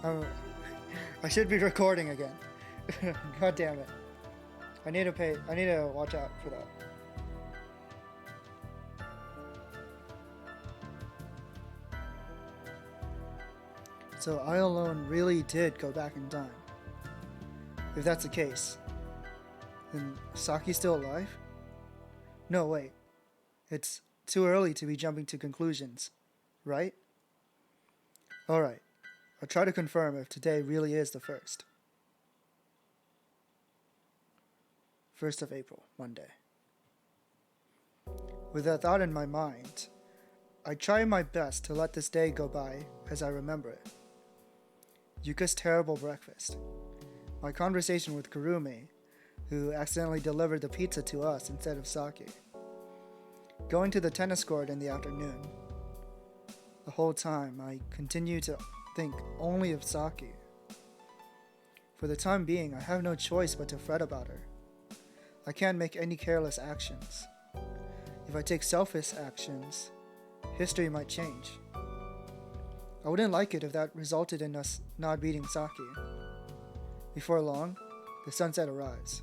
Um, I should be recording again. God damn it. I need to watch out for that. So I alone really did go back in time. If that's the case, then Saki's still alive? No, wait. It's too early to be jumping to conclusions, right? Alright, I'll try to confirm if today really is the 1st. 1st of April, Monday. With that thought in my mind, I try my best to let this day go by as I remember it. Yuka's terrible breakfast, my conversation with Kurumi, who accidentally delivered the pizza to us instead of Saki, going to the tennis court in the afternoon. The whole time, I continue to think only of Saki. For the time being, I have no choice but to fret about her. I can't make any careless actions. If I take selfish actions, history might change. I wouldn't like it if that resulted in us not beating Saki. Before long, the sunset arrives.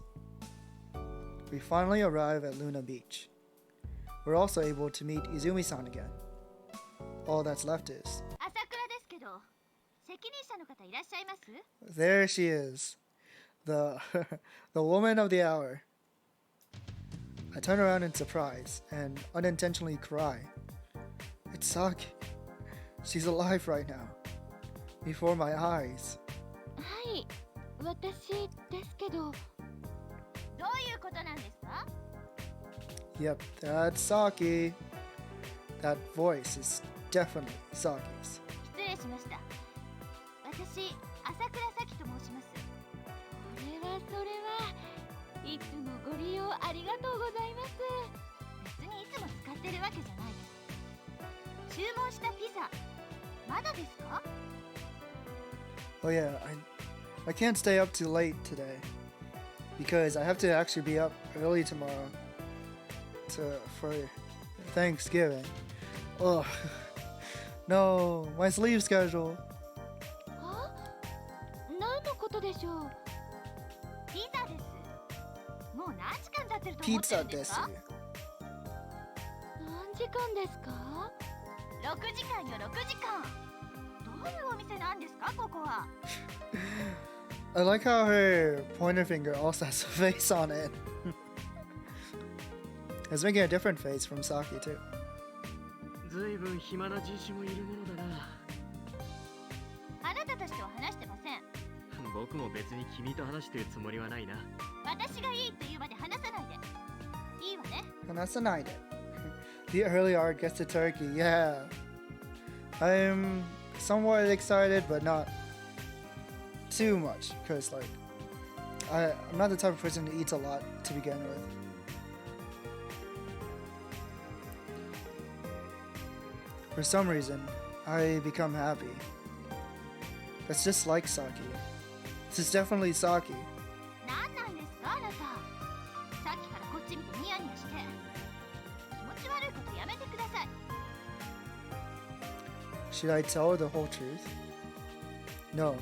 We finally arrive at Luna Beach. We're also able to meet Izumi-san again. All that's left is... There she is. The woman of the hour. I turn around in surprise and unintentionally cry. It's Saki. She's alive right now. Before my eyes. Yep, that's Saki. That voice is definitely Saki's. Oh yeah, I can't stay up too late today because I have to actually be up early tomorrow for Thanksgiving. Oh no, my sleep schedule. Pizza desu. I like how her pointer finger also has a face on it. It's making a different face from Saki too. The early art gets to turkey, yeah. I'm somewhat excited, but not too much, because like I'm not the type of person who eats a lot to begin with. For some reason, I become happy. That's just like Saki. This is definitely Saki. Should I tell her the whole truth? No.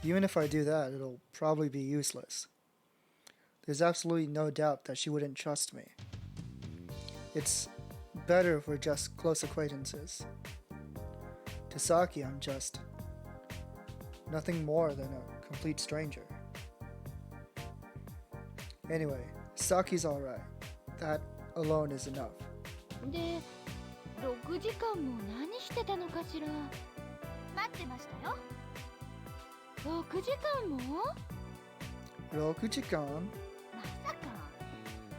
Even if I do that, it'll probably be useless. There's absolutely no doubt that she wouldn't trust me. It's better if we're just close acquaintances. To Saki, I'm just nothing more than a complete stranger. Anyway, Saki's alright. That alone is enough. 6時間も何してたのかしら。待ってましたよ。6時間も？6時間？まさか。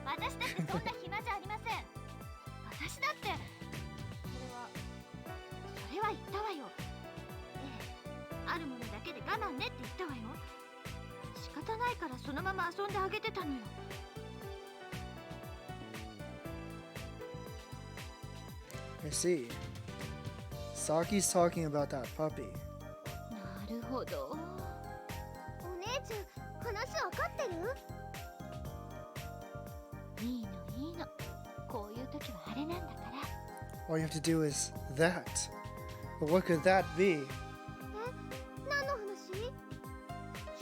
私だってそんな暇じゃありません。私だって。それは言ったわよ。あるものだけで我慢ねって言ったわよ。仕方ないからそのまま遊んであげてたのよ。I see. Saki's talking about that puppy. なるほど。お姉ちゃん、話わかってる？いいのいいの。こういう時はあれなんだから。All you have to do is that. But what could that be? 何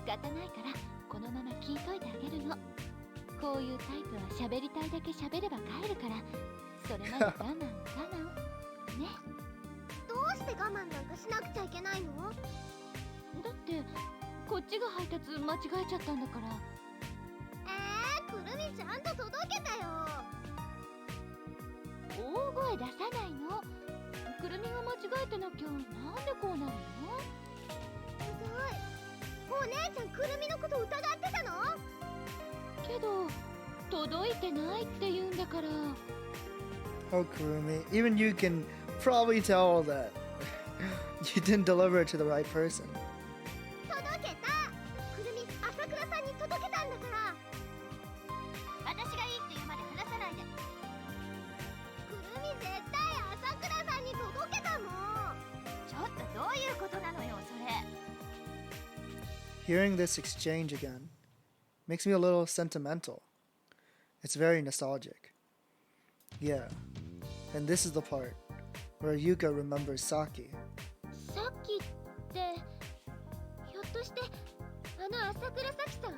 方ないからこのまま聞いといてあげるの。こういうタイプは喋りたいだけ喋れば帰るから、それまで我慢ね。どうして我慢なんかしなくちゃいけないの？だってこっちが配達間違えちゃったんだから。くるみちゃんと届けたよ。大声出さないの。くるみが間違えてなきゃなんでこうなるの？ひどい。お姉ちゃんくるみのこと疑ってたの？けど届いてないって言うんだから。 Oh, Kurumi, even you can probably tell that you didn't deliver it to the right person. 届けた。くるみ朝倉さんに届けたんだから。私がいいって言うまで話さないで。くるみ絶対朝倉さんに届けたの。ちょっとどういうことなのよそれ。 Hearing this exchange again makes me a little sentimental. It's very nostalgic. Yeah, and this is the part where Yuka remembers Saki. さっきってひょっとしてあの朝倉咲さ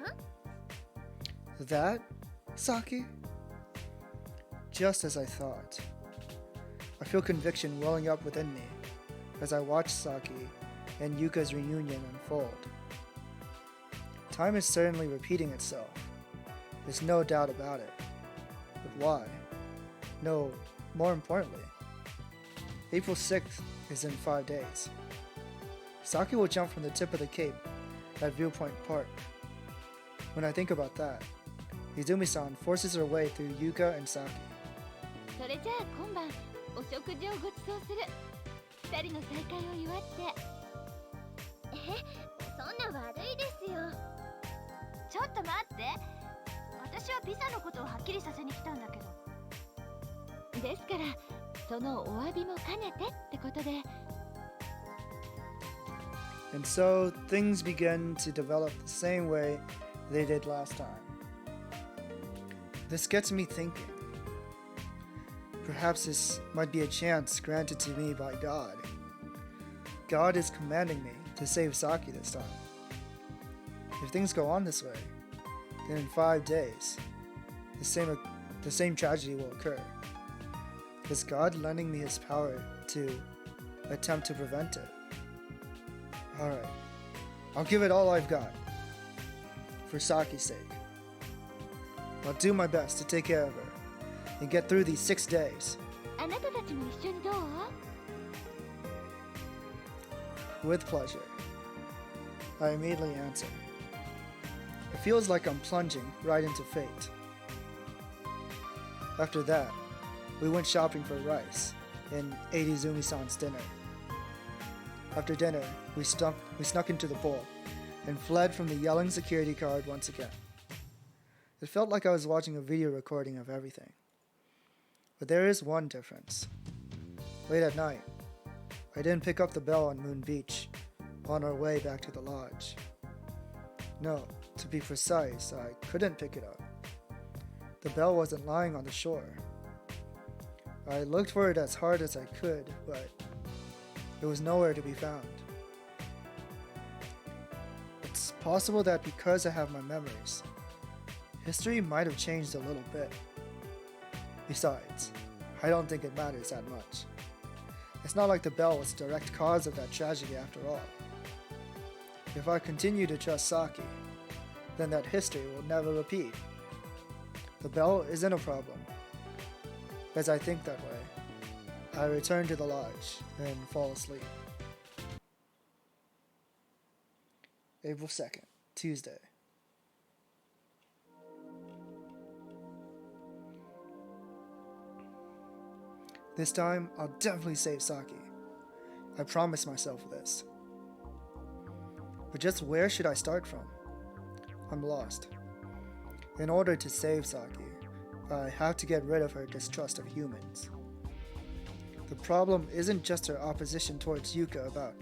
ん？ That Saki? Just as I thought. I feel conviction welling up within me as I watch Saki and Yuka's reunion unfold. Time is certainly repeating itself. There's no doubt about it. But why? No, more importantly, April 6th is in 5 days. Saki will jump from the tip of the cape at Viewpoint Park. When I think about that, Izumi-san forces her way through Yuka and Saki. それじゃあ今晩お食事をご馳走する。二人の再会を祝って。そんな悪いですよ。ちょっと待って。私はビザのことをはっきりさせに来たんだけど。ですからそのお詫びも兼ねてってことで。 And so things begin to develop the same way they did last time. This gets me thinking. Perhaps this might be a chance granted to me by God. God is commanding me to save Saki this time. If things go on this way, then in 5 days, the same tragedy will occur. Is God lending me his power to attempt to prevent it? Alright, I'll give it all I've got. For Saki's sake. I'll do my best to take care of her and get through these 6 days. あなたたちも一緒にどう？ With pleasure. I immediately answer. It feels like I'm plunging right into fate. After that, we went shopping for rice and ate Izumi-san's dinner. After dinner, we snuck into the bowl and fled from the yelling security guard once again. It felt like I was watching a video recording of everything. But there is one difference. Late at night, I didn't pick up the bell on Moon Beach on our way back to the lodge. No, to be precise, I couldn't pick it up. The bell wasn't lying on the shore. I looked for it as hard as I could, but it was nowhere to be found. It's possible that because I have my memories, history might have changed a little bit. Besides, I don't think it matters that much. It's not like the bell was the direct cause of that tragedy after all. If I continue to trust Saki, then that history will never repeat. The bell isn't a problem. As I think that way, I return to the lodge and fall asleep. April 2nd, Tuesday. This time, I'll definitely save Saki. I promise myself this. But just where should I start from? I'm lost. In order to save Saki, I have to get rid of her distrust of humans. The problem isn't just her opposition towards Yuka about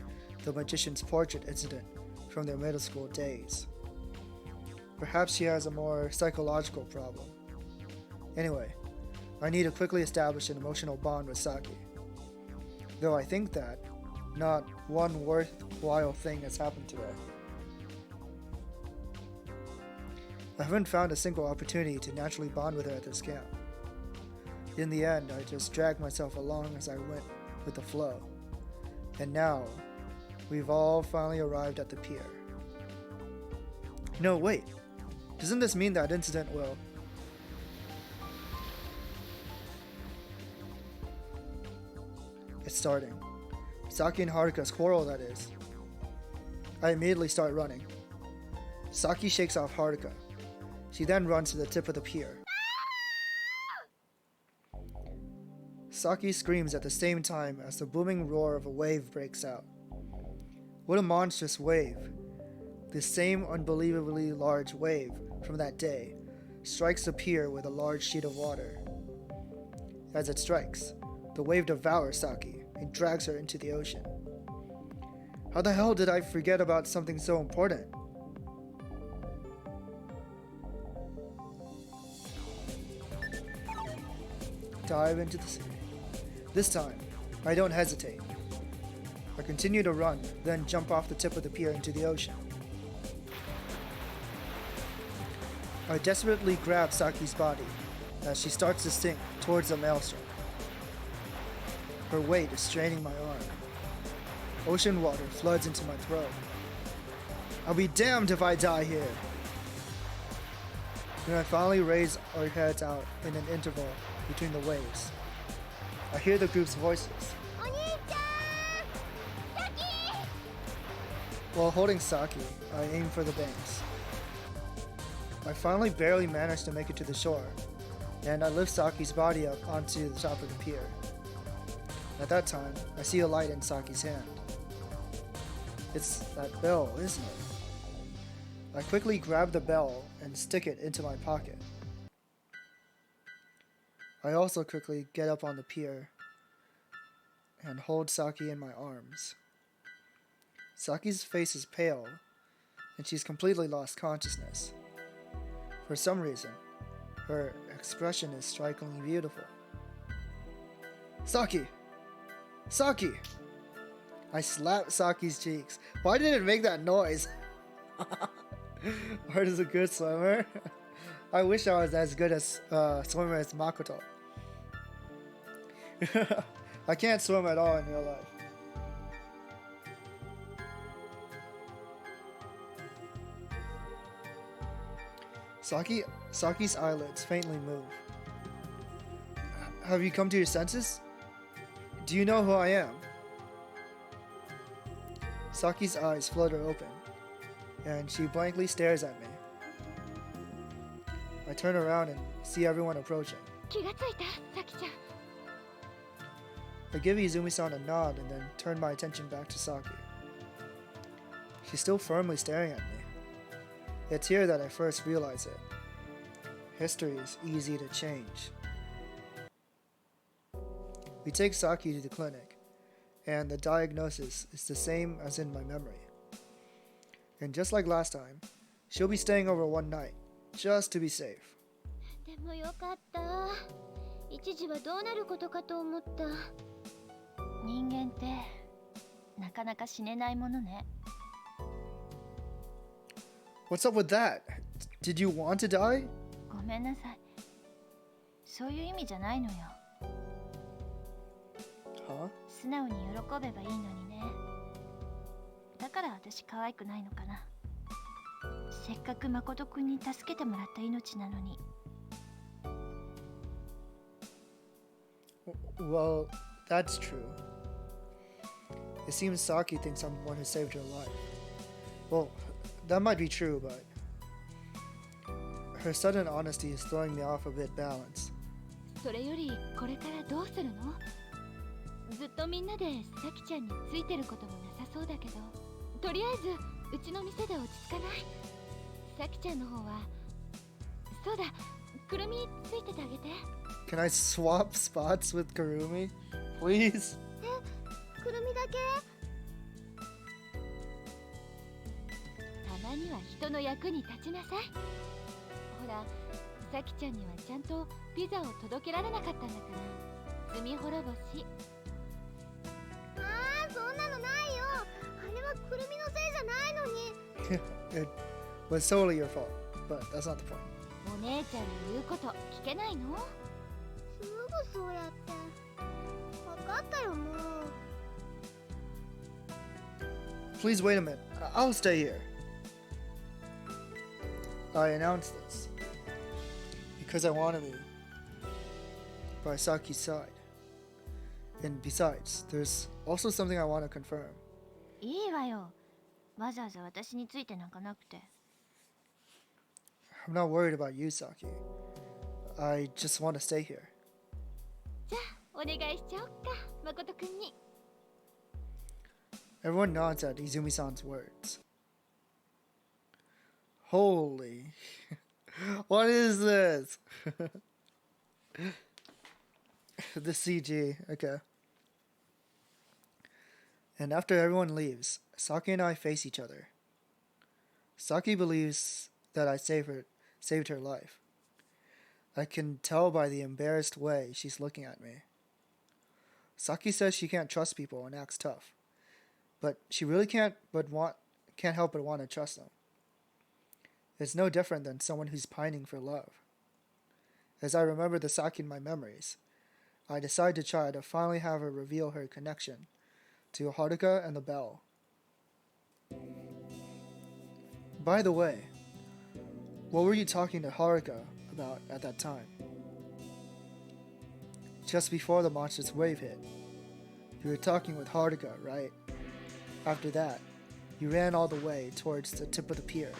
the magician's portrait incident from their middle school days. Perhaps she has a more psychological problem. Anyway, I need to quickly establish an emotional bond with Saki. Though I think that not one worthwhile thing has happened to her. I haven't found a single opportunity to naturally bond with her at this camp. In the end, I just dragged myself along as I went with the flow. And now, we've all finally arrived at the pier. No, wait. Doesn't this mean that incident will... It's starting. Saki and Haruka's quarrel, that is. I immediately start running. Saki shakes off Haruka. She then runs to the tip of the pier. Saki screams at the same time as the booming roar of a wave breaks out. What a monstrous wave! The same unbelievably large wave from that day strikes the pier with a large sheet of water. As it strikes, the wave devours Saki and drags her into the ocean. How the hell did I forget about something so important? Dive into the sea. This time, I don't hesitate. I continue to run, then jump off the tip of the pier into the ocean. I desperately grab Saki's body as she starts to sink towards the maelstrom. Her weight is straining my arm. Ocean water floods into my throat. I'll be damned if I die here. When I finally raise our heads out in an interval between the waves, I hear the group's voices. While holding Saki, I aim for the banks. I finally barely manage to make it to the shore, and I lift Saki's body up onto the top of the pier. At that time, I see a light in Saki's hand. It's that bell, isn't it? I quickly grab the bell and stick it into my pocket. I also quickly get up on the pier and hold Saki in my arms. Saki's face is pale, and she's completely lost consciousness. For some reason, her expression is strikingly beautiful. Saki! Saki! I slap Saki's cheeks. Why did it make that noise? Art is a good swimmer. I wish I was as good a swimmer as Makoto. I can't swim at all in real life. Saki's eyelids faintly move. Have you come to your senses? Do you know who I am? Saki's eyes flutter open, and she blankly stares at me. I turn around and see everyone approaching. I give Izumi-san a nod and then turn my attention back to Saki. She's still firmly staring at me. It's here that I first realize it. History is easy to change. We take Saki to the clinic, and the diagnosis is the same as in my memory. And just like last time, she'll be staying over one night, just to be safe. でもよかった。一時はどうなることかと思った。人間ってなかなか死ねないものね。What's up with that? Did you want to die? ごめんなさい。そういう意味じゃないのよ。Huh? 素直に喜べばいいのにね。だから私可愛くないのかな。せっかく誠くんに助けてもらった命なのに。Well, that's true. It seems Saki thinks I'm the one who saved her life. Well, that might be true, but her sudden honesty is throwing me off a bit balance. それよりこれからどうするの？ずっとみんなでサキちゃんについてることもなさそうだけど、とりあえずうちの店で落ち着かない？サキちゃんの方は、そうだ、くるみついててあげて。Can I swap spots with Kurumi? Please? くるみだけ？たまには人の役に立ちなさい。ほら、サキちゃんにはちゃんとピザを届けられなかったんだから、罪滅ぼし。ああ、そんなのないよ。あれはくるみのせいじゃないのに。It was totally your fault. but that's not the point. お姉ちゃんの言うこと聞けないの？すぐそうやって分かったよもう Please wait a minute. I'll stay here. I announced this because I want to be by Saki's side. And besides, there's also something I want to confirm. いいわよ。わざわざ私についてなんかなくて。I'm not worried about you, Saki. I just want to stay here. じゃあお願いしちゃおっか、誠くんに。Everyone nods at Izumi-san's words. Holy. What is this? The CG. Okay. And after everyone leaves, Saki and I face each other. Saki believes that I saved her life. I can tell by the embarrassed way she's looking at me. Saki says she can't trust people and acts tough, but she really can't help but want to trust them. It's no different than someone who's pining for love. As I remember the Saki in my memories, I decide to try to finally have her reveal her connection to Haruka and the bell. By the way, what were you talking to Haruka about at that time? Just before the monstrous wave hit, you were talking with Haruka, right? After that, you ran all the way towards the tip of the pier.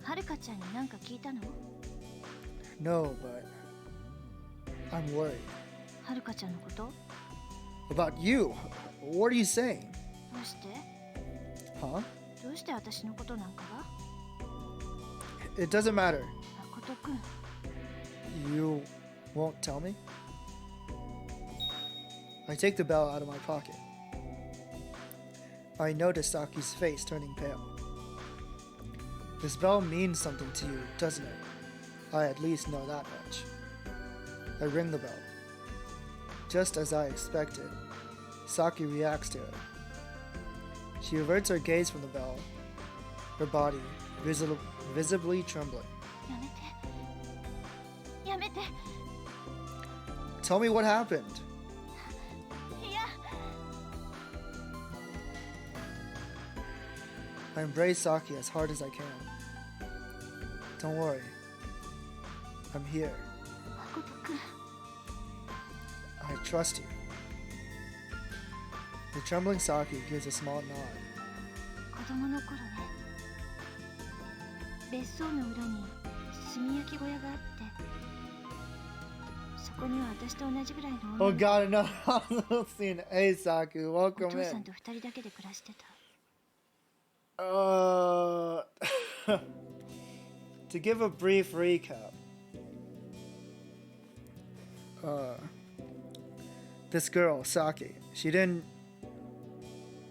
はるかちゃんに何か聞いたの？ No, but I'm worried. はるかちゃんのこと？ About you? What are you saying? どうして？ Huh? どうして私のことなんかが？ It doesn't matter. 誠くん。 You won't tell me? I take the bell out of my pocket. I notice Saki's face turning pale. This bell means something to you, doesn't it? I at least know that much. I ring the bell. Just as I expected, Saki reacts to it. She averts her gaze from the bell, her body visibly trembling. やめて。 Tell me what happened. いや。 I embrace Saki as hard as I can. Don't worry. I'm here. 誠くん。 I trust you. The trembling Saki gives a small nod. 子供の頃ね。別荘の裏に炭焼き小屋があって、そこには私と同じぐらいの女 Oh の god, another little scene. Hey Saki, お welcome 父さん in. と二人だけで暮らしてた。To give a brief recap. This girl, Saki,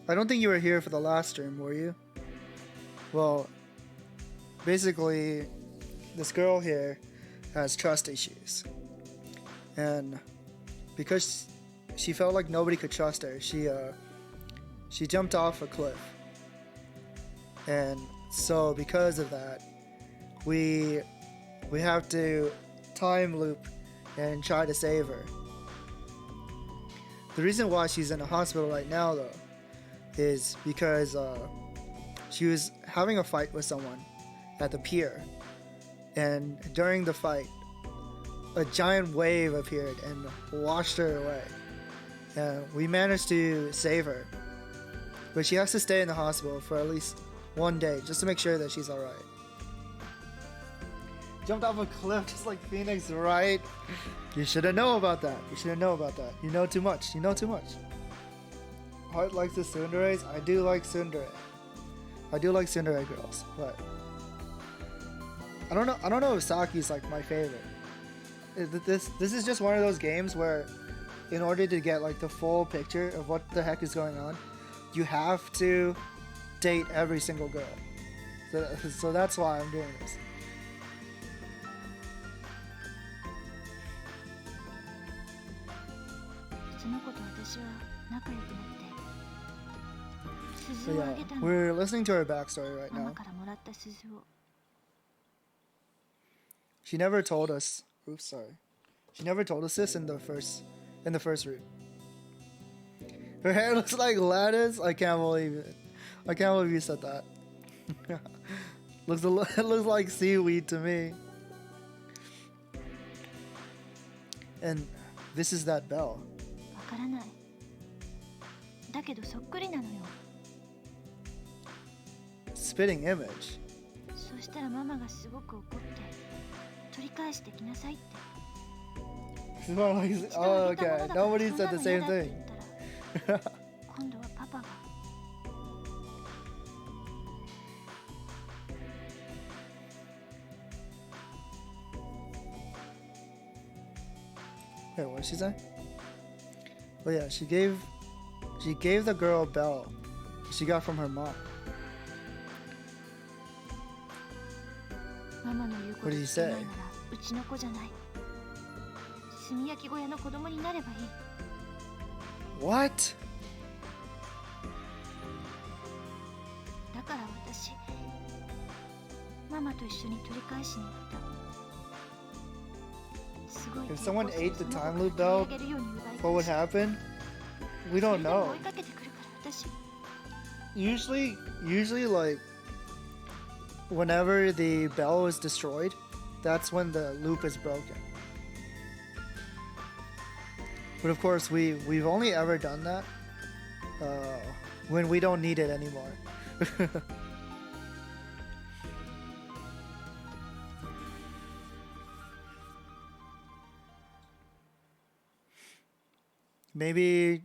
I don't think you were here for the last stream, were you? Well, basically, this girl here has trust issues. And because she felt like nobody could trust her, she jumped off a cliff. And so because of that, we have to time loop and try to save her. The reason why she's in a hospital right now, though, is because she was having a fight with someone at the pier, and during the fight, a giant wave appeared and washed her away. And we managed to save her, but she has to stay in the hospital for at least one day just to make sure that she's alright. Jumped off a cliff just like Phoenix, right? You shouldn't know about that. You shouldn't know about that. You know too much. You know too much. Heart likes the tsunderes. I do like tsundere. I do like tsundere girls, but I don't know if Saki's like my favorite. This is just one of those games where, in order to get like the full picture of what the heck is going on, you have to date every single girl. So that's why I'm doing this. その子と私は仲良くなって、鈴 So yeah, we're listening to her backstory right now. She never told us. Oops, sorry. She never told us this in the first route. Her hair looks like lattice. I can't believe it. I can't believe you said that. It looks like seaweed to me. And this is that bell. Spitting image. Oh, okay. Nobody said the same thing. Wait, what did she say? Oh yeah, she gave the girl a bell she got from her mom. What did he say? What? If someone ate the time loop bell, what would happen? We don't know. Usually like whenever the bell is destroyed, that's when the loop is broken. But of course, we've only ever done that when we don't need it anymore. Maybe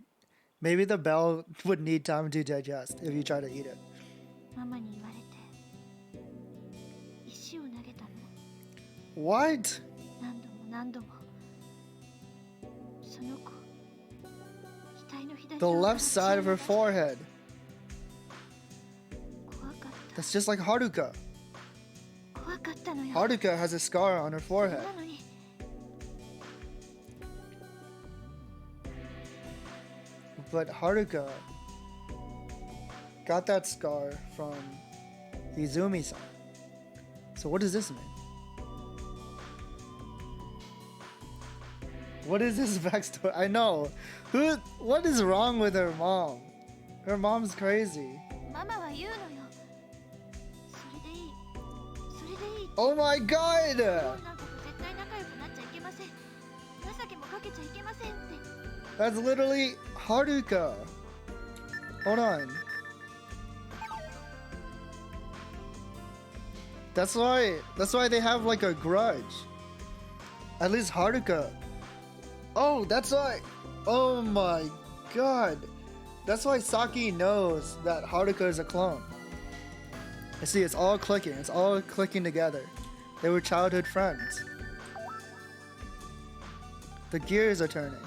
the bell would need time to digest if you try to eat it. What? The left side of her forehead. That's just like Haruka. Haruka has a scar on her forehead. But Haruka got that scar from Izumi-san. So what does this mean? What is this backstory? I know. What is wrong with her mom? Her mom's crazy. Oh my god! That's literally Haruka. Hold on. That's why they have like a grudge. At least Haruka. Oh, that's why. Oh my god. That's why Saki knows that Haruka is a clone. I see, it's all clicking. It's all clicking together. They were childhood friends. The gears are turning.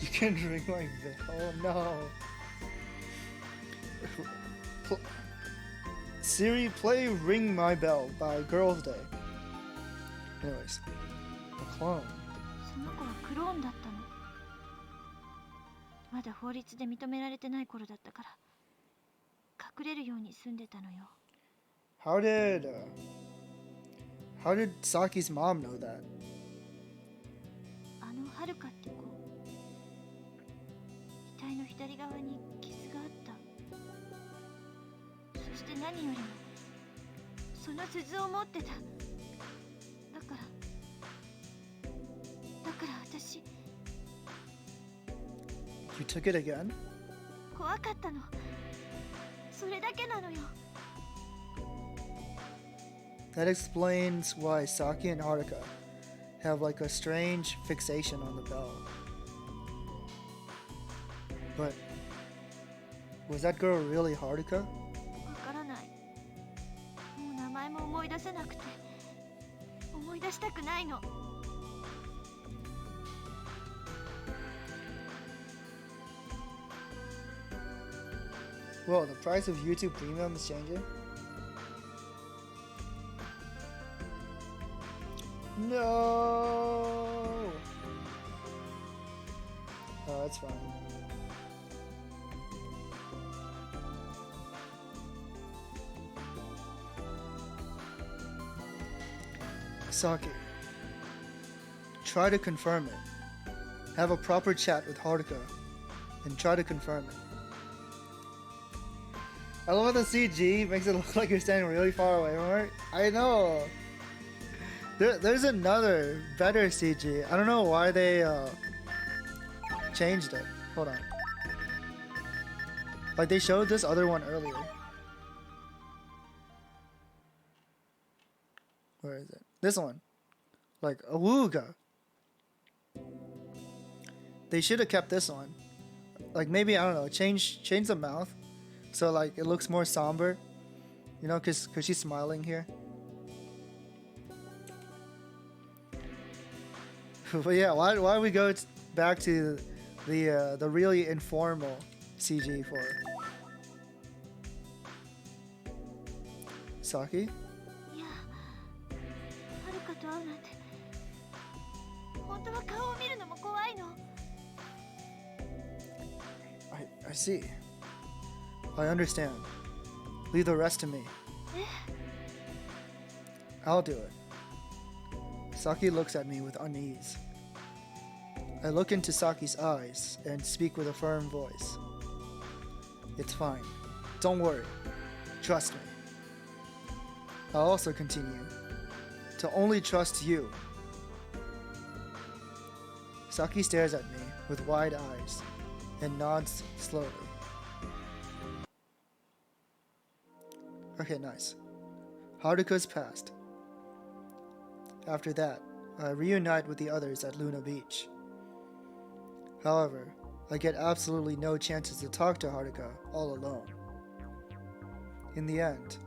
You can ring my bell. Oh no. Siri, play Ring My Bell by Girls' Day. Anyways, a clone. How did Saki's mom know that? You took it again? That explains why Saki and Haruka have like a strange fixation on the bell. But was that girl really Haruka? Whoa, the price of YouTube Premium is changing? No! Oh, that's fine. Saki, try to confirm it. Have a proper chat with Haruka and try to confirm it. I love how the CG makes it look like you're standing really far away from her. I know. There's another better CG. I don't know why they changed it. Hold on. Like they showed this other one earlier. Where is it? This one. Like awooga. They should have kept this one. Like maybe, I don't know, change the mouth so like it looks more somber. You know, cause she's smiling here. But yeah, why do we go back to the really informal CG for it? Saki? いや、はるかと会うなんて本当は顔を見るのも怖いの。I see. I understand. Leave the rest to me. I'll do it. Saki looks at me with unease. I look into Saki's eyes and speak with a firm voice. It's fine. Don't worry. Trust me. I'll also continue to only trust you. Saki stares at me with wide eyes and nods slowly. Okay, nice. Haruka's passed. After that, I reunite with the others at Luna Beach. However, I get absolutely no chances to talk to Haruka all alone. In the end,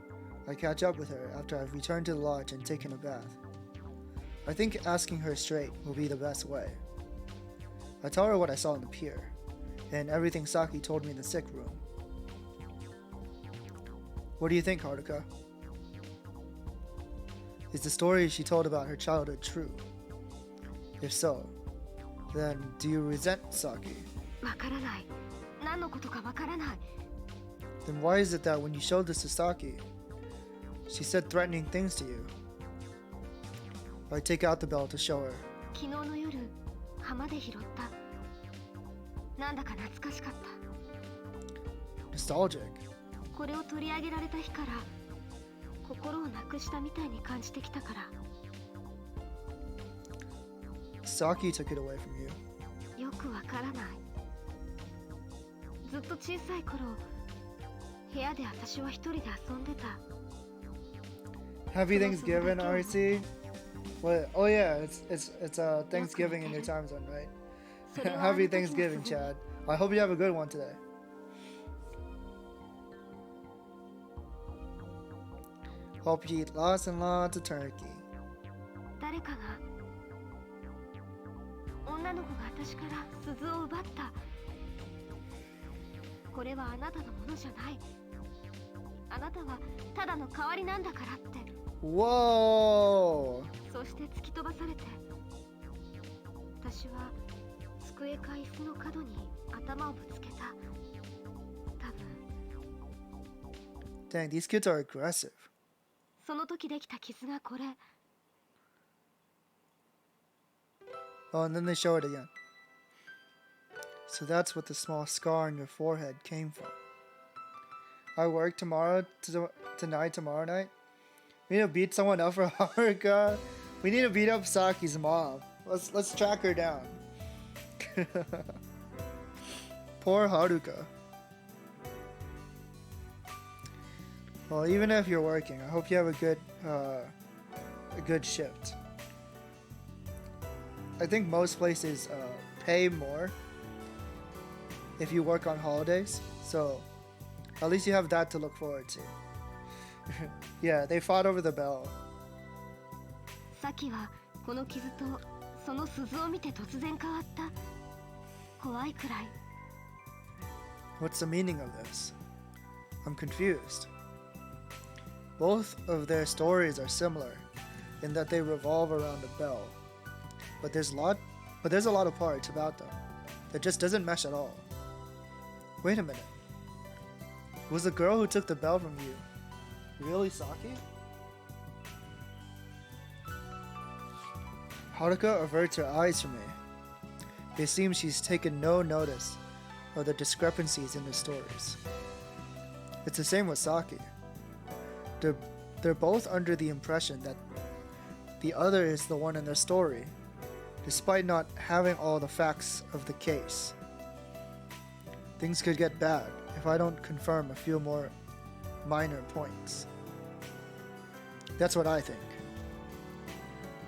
I catch up with her after I've returned to the lodge and taken a bath. I think asking her straight will be the best way. I tell her what I saw on the pier, and everything Saki told me in the sick room. What do you think, Haruka? Is the story she told about her childhood true? If so, then do you resent Saki? わからない。何のことかわからない。 Then why is it that when you showed this to Saki, she said threatening things to you? I take out the bell to show her. 昨日の夜、浜で拾った。なんだか懐かしかった。 Nostalgic. これを取り上げられた日から心をなくしたみたいに感じてきたから。 Saki took it away from you. よくわからない。ずっと小さい頃、部屋で私は一人で遊んでた。 Happy Thanksgiving, RC. What? Oh yeah, it's Thanksgiving in your time zone, right? Happy Thanksgiving, Chad. I hope you have a good one today. Hope you eat lots and lots of turkey. 誰かが女の子が私から鈴を奪った。これはあなたのものじゃない。あなたはただの代わりなんだからって。 Whoa! そして突き飛ばされて、私は机か椅子の角に頭をぶつけた。多分。 Dang, these kids are aggressive. その時できた傷がこれ。 Oh, and then they show it again. So that's what the small scar on your forehead came from. I work tomorrow night. We need to beat someone up for Haruka. We need to beat up Saki's mom. Let's track her down. Poor Haruka. Well, even if you're working, I hope you have a good shift. I think most places pay more if you work on holidays, so at least you have that to look forward to. Yeah, they fought over the bell. さきはこの傷とその鈴を見て突然変わった。怖いくらい。 What's the meaning of this? I'm confused. Both of their stories are similar in that they revolve around a bell, but there's a lot of parts about them that just doesn't mesh at all. Wait a minute. Was the girl who took the bell from you really Saki? Haruka averts her eyes from me. It seems she's taken no notice of the discrepancies in the stories. It's the same with Saki. They're both under the impression that the other is the one in the story, despite not having all the facts of the case. Things could get bad if I don't confirm a few more minor points. That's what I think.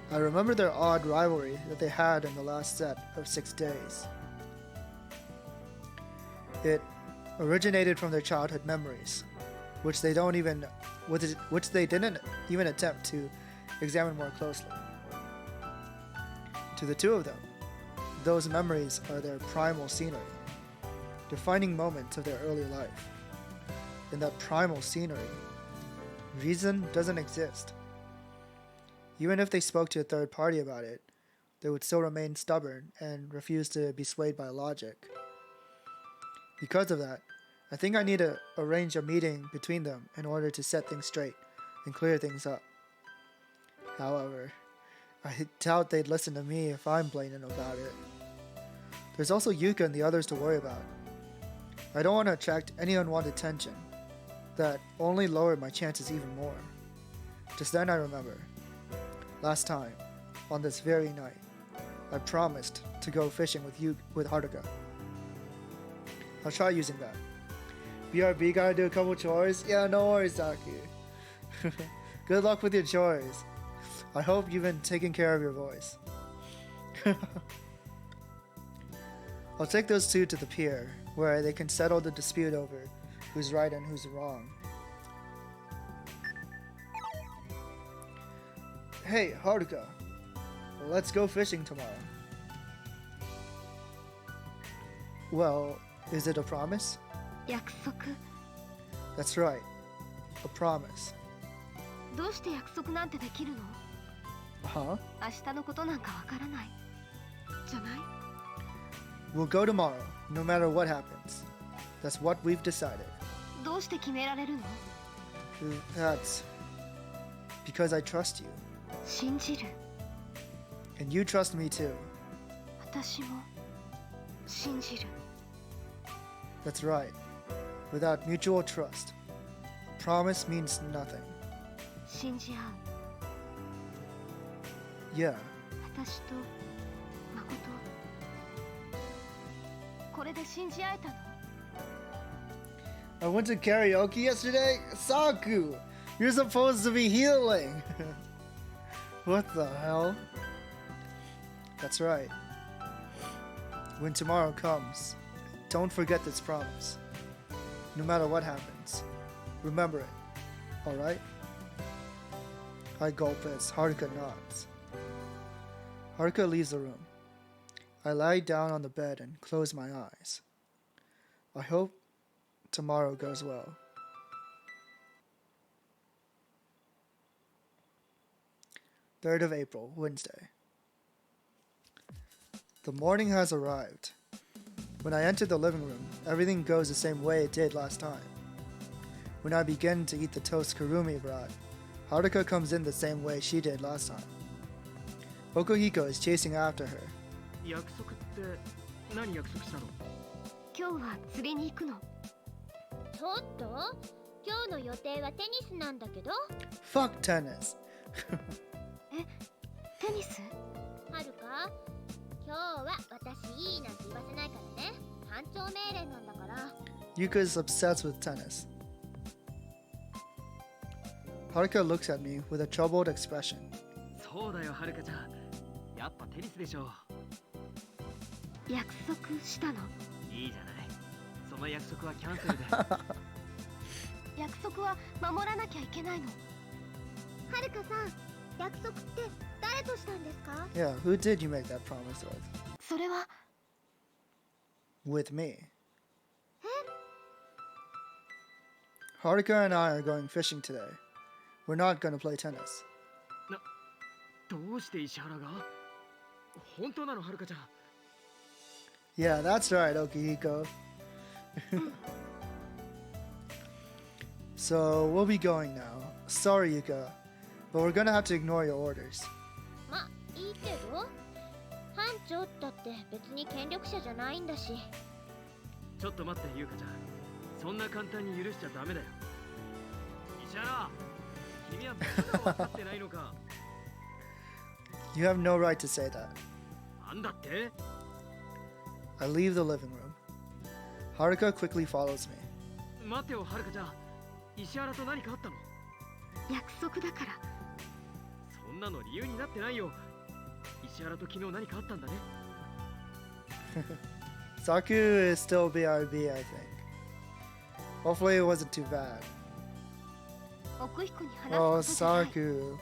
I remember their odd rivalry that they had in the last set of 6 days. It originated from their childhood memories, which they didn't even attempt to examine more closely. To the two of them, those memories are their primal scenery, defining moments of their early life. In that primal scenery, reason doesn't exist. Even if they spoke to a third party about it, they would still remain stubborn and refuse to be swayed by logic. Because of that, I think I need to arrange a meeting between them in order to set things straight and clear things up. However, I doubt they'd listen to me if I'm blatant about it. There's also Yuka and the others to worry about. I don't want to attract any unwanted tension. That only lowered my chances even more. Just then I remember. Last time, on this very night, I promised to go fishing with Haruka. I'll try using that. BRB gotta do a couple chores? Yeah, no worries, Saki. Good luck with your chores. I hope you've been taking care of your voice. I'll take those two to the pier, where they can settle the dispute over who's right and who's wrong. Hey, Haruka. Let's go fishing tomorrow. Well, is it a promise? 約束 That's right. A promise. どうして約束なんてできるの Huh? 明日のことなんかわからないじゃない We'll go tomorrow, no matter what happens. That's what we've decided. どうして決められるの That's because I trust you. 信じる And you trust me too. 私も信じる That's right. Without mutual trust, a promise means nothing. 信じ合 Yeah. う私と誠これで信じ合えたの I went to karaoke yesterday? Saku! You're supposed to be healing! What the hell? That's right. When tomorrow comes, don't forget this promise. No matter what happens, remember it. Alright? I gulp as Haruka nods. Haruka leaves the room. I lie down on the bed and close my eyes. I hope tomorrow goes well. Third of April, Wednesday. The morning has arrived. When I enter the living room, everything goes the same way it did last time. When I begin to eat the toast Kurumi brought, Haruka comes in the same way she did last time. Okuhiko is chasing after her. 約束って何約束したの？今日は釣りに行くのちょっと今日の予定はテニスなんだけど Fuck tennis! テニスはるか今日は私いいなんて言わせないからね班長命令なんだから Yuka is obsessed with tennis. Haruka looks at me with a troubled expression. そうだよ、はるかちゃん。やっぱテニスでしょ。約束したのいいじゃない。その約束はキャンセルで。約束は守らなきゃいけないのはるかさん約束って誰としたんですか Yeah, who did you make that promise with? それは With me. Haruka and I are going fishing today. We're not going to play tennis. どうして石原が？本当なの、はるかちゃん。Yeah, that's right, Okihiko. So, we'll be going now. Sorry, Yuka, but we're gonna have to ignore your orders. まいいけど、班長だって別に権力者じゃないんだし。ちょっと待って優香ちゃん、そんな簡単に許しちゃダメだよ。石原、君はまだ分かってないのか。You have no right to say that. なんだって？ I leave the living room. Haruka quickly follows me. 待てよはるかちゃん、石原と何かあったの？約束だから。そんなの理由になってないよ。石原と昨日何かあったんだね。Saku is still BRB, I think. Hopefully it wasn't too bad. 奥彦に話す Oh, ことじゃない。 Saku.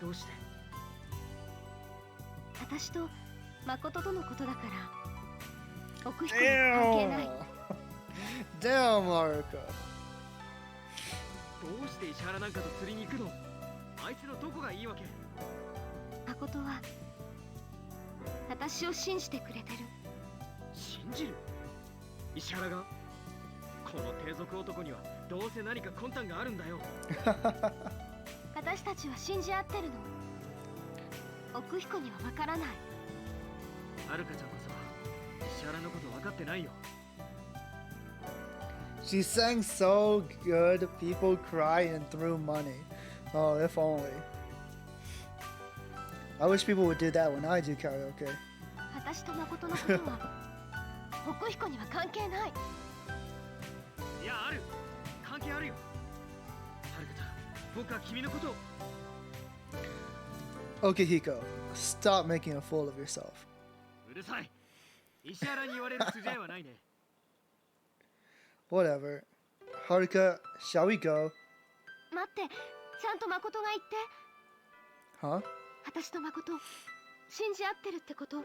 どうして？私と誠とのことだから。奥彦に関係ない。Damn, Haruka. どうして石原なんかと釣りに行くの？あいつのどこがいいわけ？誠は私を信じてくれてる。信じる？石原が？この低俗男にはどうせ何か魂胆があるんだよ。私たちは信じ合ってるの。奥彦にはわからない。はるかちゃんこそ石原のこと分かってないよ。She sang so good, people crying and threw money. Oh, if only. I wish people would do that when I do karaoke. 私と誠のことは奥彦には関係ない。いや、ある。関係あるよ。はるかちゃん、僕は君のことを。Okihiko, stop making a fool of yourself. うるさい。石原に言われる筋合いはないね。Whatever. Haruka, shall we go? 待って、ちゃんと誠が言って。 Huh? 私と誠信じ合ってるってこと。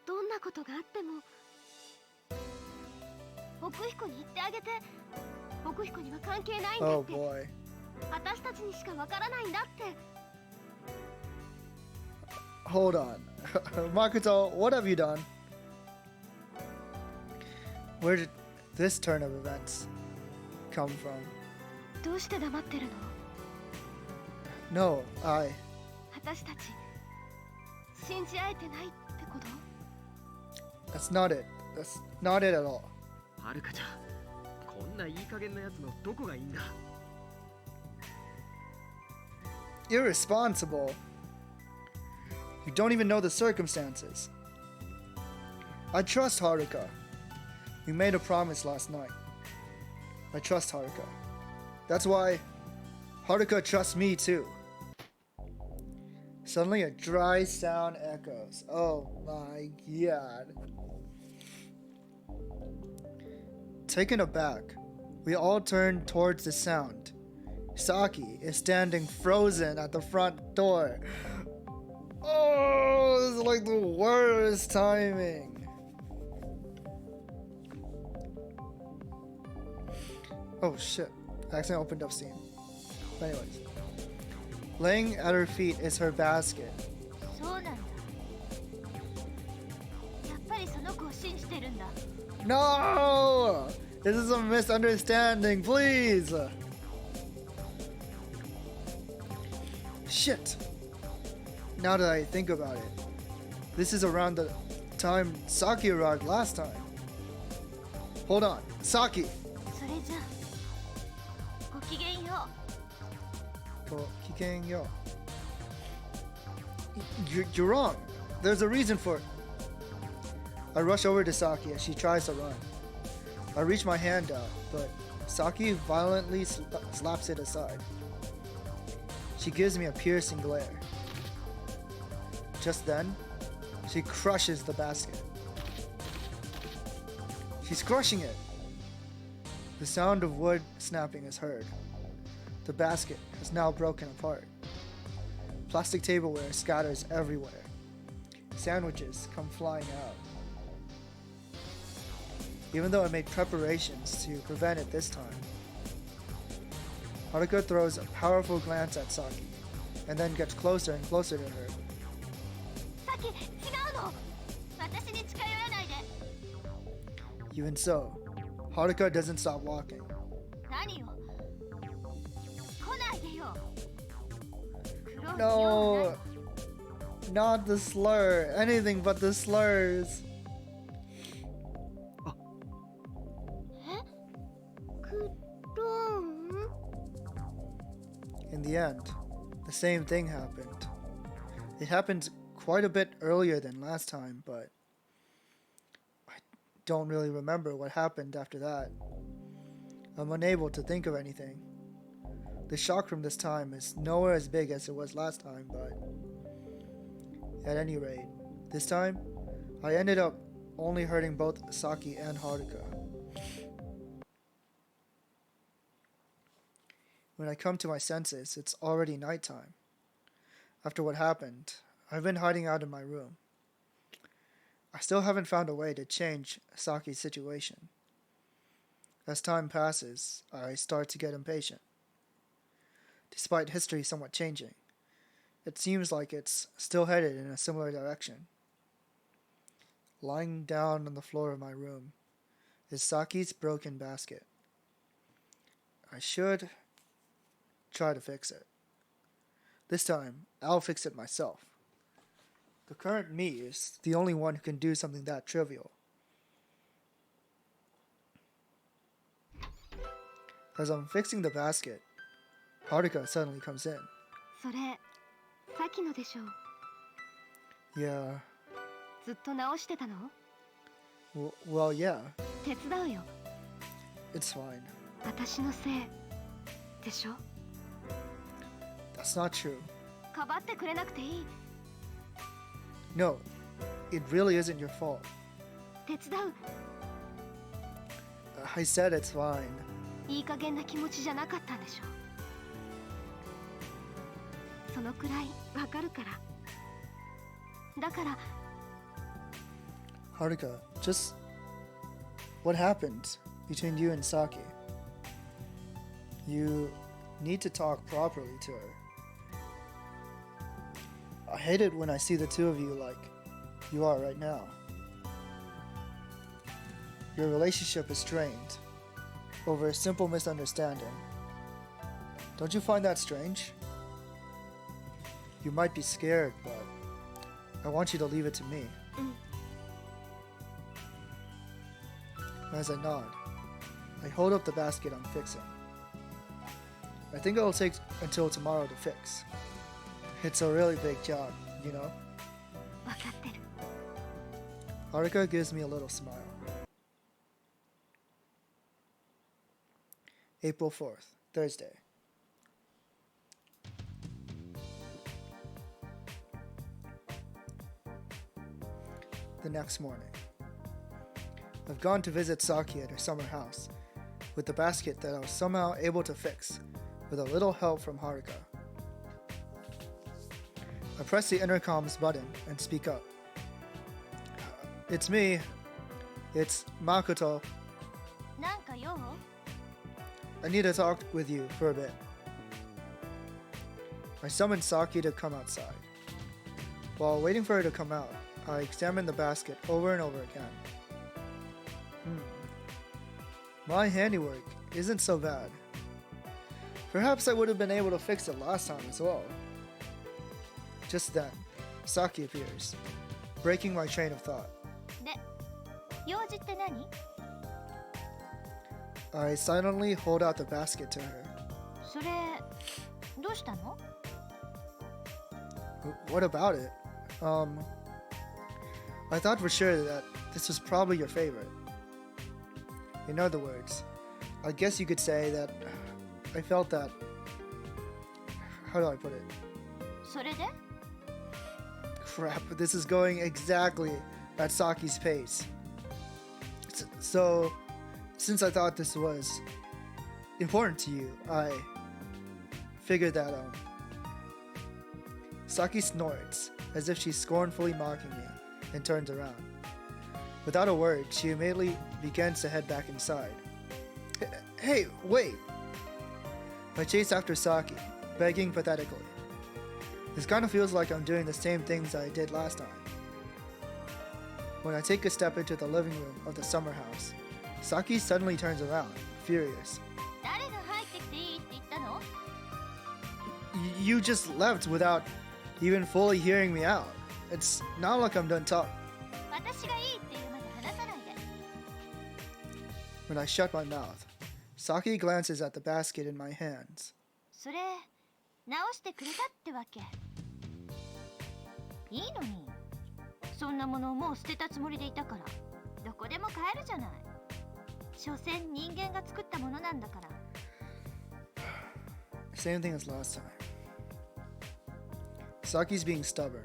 どんなことがあっても奥彦に言ってあげて。奥彦には関係ないんだ Oh って。 boy. 私たちにしかわからないんだって。 Hold on. Makoto, what have you done? Where did this turn of events come from? どうして黙ってるの？ No, I. 私たち信じ合えてないってこと？ That's not it. That's not it at all. はるかちゃん、こんないい加減なやつのどこがいいんだ？ Irresponsible. You don't even know the circumstances. I trust Haruka. We made a promise last night. I trust Haruka. That's why Haruka trusts me too. Suddenly a dry sound echoes. Oh my god. Taken aback, we all turn towards the sound. Saki is standing frozen at the front door. Oh, this is like the worst timing. Oh shit, I accidentally opened up Steam. But anyways, laying at her feet is her basket. そうなんだ。やっぱりその子を信じてるんだ。No! This is a misunderstanding, please! Shit! Now that I think about it, this is around the time Saki arrived last time. Hold on, Saki! それじゃあ、ごきげんよう。You're wrong. There's a reason for it. I rush over to Saki as she tries to run. I reach my hand out, but Saki violently slaps it aside. She gives me a piercing glare. Just then, she crushes the basket. She's crushing it. The sound of wood snapping is heard. The basket is now broken apart. Plastic tableware scatters everywhere. Sandwiches come flying out. Even though I made preparations to prevent it this time, Haruka throws a powerful glance at Saki, and then gets closer and closer to her. さき、違うの。私に近寄らないで。 Even so, Haruka doesn't stop walking. 何よ。来ないでよ。クロ No, not the slur. Anything but the slurs. クローン In the end, the same thing happened. It happened quite a bit earlier than last time, but I don't really remember what happened after that. I'm unable to think of anything. The shock from this time is nowhere as big as it was last time, but at any rate, this time, I ended up only hurting both Saki and Haruka. When I come to my senses, it's already nighttime. After what happened, I've been hiding out in my room. I still haven't found a way to change Saki's situation. As time passes, I start to get impatient. Despite history somewhat changing, it seems like it's still headed in a similar direction. Lying down on the floor of my room is Saki's broken basket. I should try to fix it. This time, I'll fix it myself. The current me is the only one who can do something that trivial. As I'm fixing the basket, Haruka suddenly comes in. それさきのでしょう。 Yeah, ずっと直してたの？ well, yeah, 手伝うよ。 it's fine. 私のせいでしょ。 That's not true. かばってくれなくていい。 No, it really isn't your fault. 手伝う。 I said it's fine. いい加減な気持ちじゃなかったんでしょ。そのくらいわかるから。だから。 Haruka, just what happened between you and Saki? You need to talk properly to her. I hate it when I see the two of you like you are right now. Your relationship is strained over a simple misunderstanding. Don't you find that strange? You might be scared, but I want you to leave it to me. As I nod, I hold up the basket I'm fixing. I think it'll take until tomorrow to fix. It's a really big job, you know? わかってる。 Haruka gives me a little smile. April 4th, Thursday. The next morning. I've gone to visit Saki at her summer house with the basket that I was somehow able to fix with a little help from Haruka. I press the intercom's button and speak up. It's me. It's Makoto. なんか用？ I need to talk with you for a bit. I summoned Saki to come outside. While waiting for her to come out, I examined the basket over and over again. My handiwork isn't so bad. Perhaps I would have been able to fix it last time as well. Just then, Saki appears, breaking my train of thought. で、用事って何？ I silently hold out the basket to her. それどうしたの？ What about it? I thought for sure that this was probably your favorite. In other words, I guess you could say that I felt that. How do I put it? それで？ Crap, this is going exactly at Saki's pace. So, since I thought this was important to you, I figured that Saki snorts as if she's scornfully mocking me and turns around. Without a word, she immediately begins to head back inside. Hey, wait! I chase after Saki, begging pathetically. This kind of feels like I'm doing the same things I did last time. When I take a step into the living room of the summer house, Saki suddenly turns around, furious. 誰が入ってきていいって言ったの？ You just left without even fully hearing me out. It's not like I'm done talking. 私がいいって言うまで話さないで。 When I shut my mouth, Saki glances at the basket in my hands. それ直してくれたってわけ。いいのに。そんなものをもう捨てたつもりでいたからどこでも買えるじゃない。所詮人間が作ったものなんだから。 Same thing as last time. Saki's being stubborn.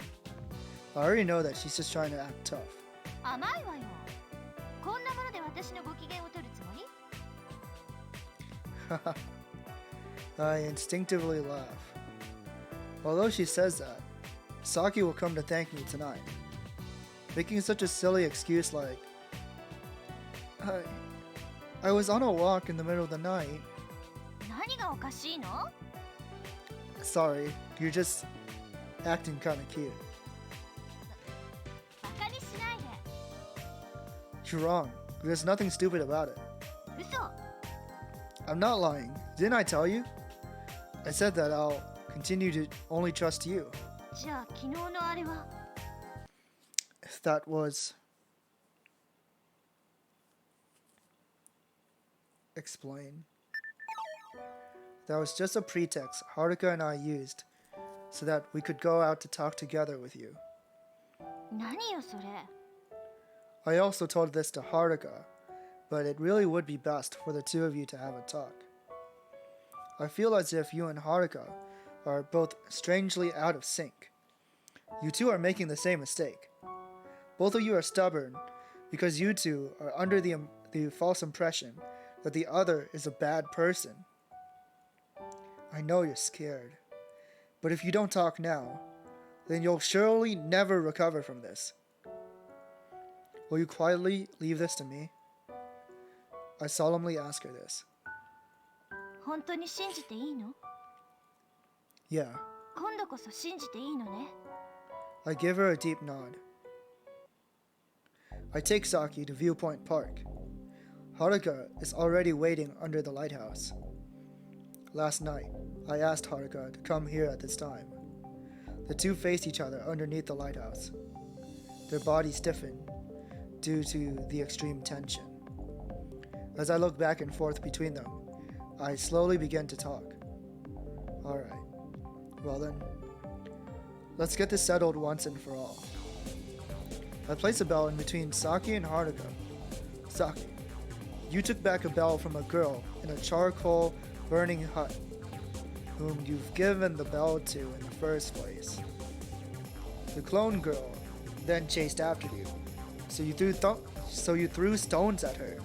I already know that she's just trying to act tough. 甘いわよ。こんなもので私のご機嫌を取るつもり？ I instinctively laugh. Although she says that, Saki will come to thank me tonight. Making such a silly excuse like, I was on a walk in the middle of the night. 何がおかしいの？ Sorry, you're just acting kinda cute. バカにしないで。 You're wrong. There's nothing stupid about it. 嘘。 I'm not lying. Didn't I tell you? I said that I'll continue to only trust you. じゃあ昨日のあれは？ That was... Explain. That was just a pretext Haruka and I used so that we could go out to talk together with you. 何よそれ。 I also told this to Haruka, but it really would be best for the two of you to have a talk. I feel as if you and Haruka are both strangely out of sync. You two are making the same mistake. Both of you are stubborn because you two are under the false impression that the other is a bad person. I know you're scared, but if you don't talk now, then you'll surely never recover from this. Will you quietly leave this to me? I solemnly ask her this. 本当に信じていいの？ Yeah. 今度こそ信じていいのね。 I give her a deep nod. I take Saki to Viewpoint Park. Haruka is already waiting under the lighthouse. Last night, I asked Haruka to come here at this time. The two faced each other underneath the lighthouse. Their bodies stiffened due to the extreme tension. As I look back and forth between them, I slowly begin to talk. Alright, well then, let's get this settled once and for all. I place a bell in between Saki and Haruka. Saki, you took back a bell from a girl in a charcoal burning hut, whom you've given the bell to in the first place. The clone girl then chased after you, so you threw stones at her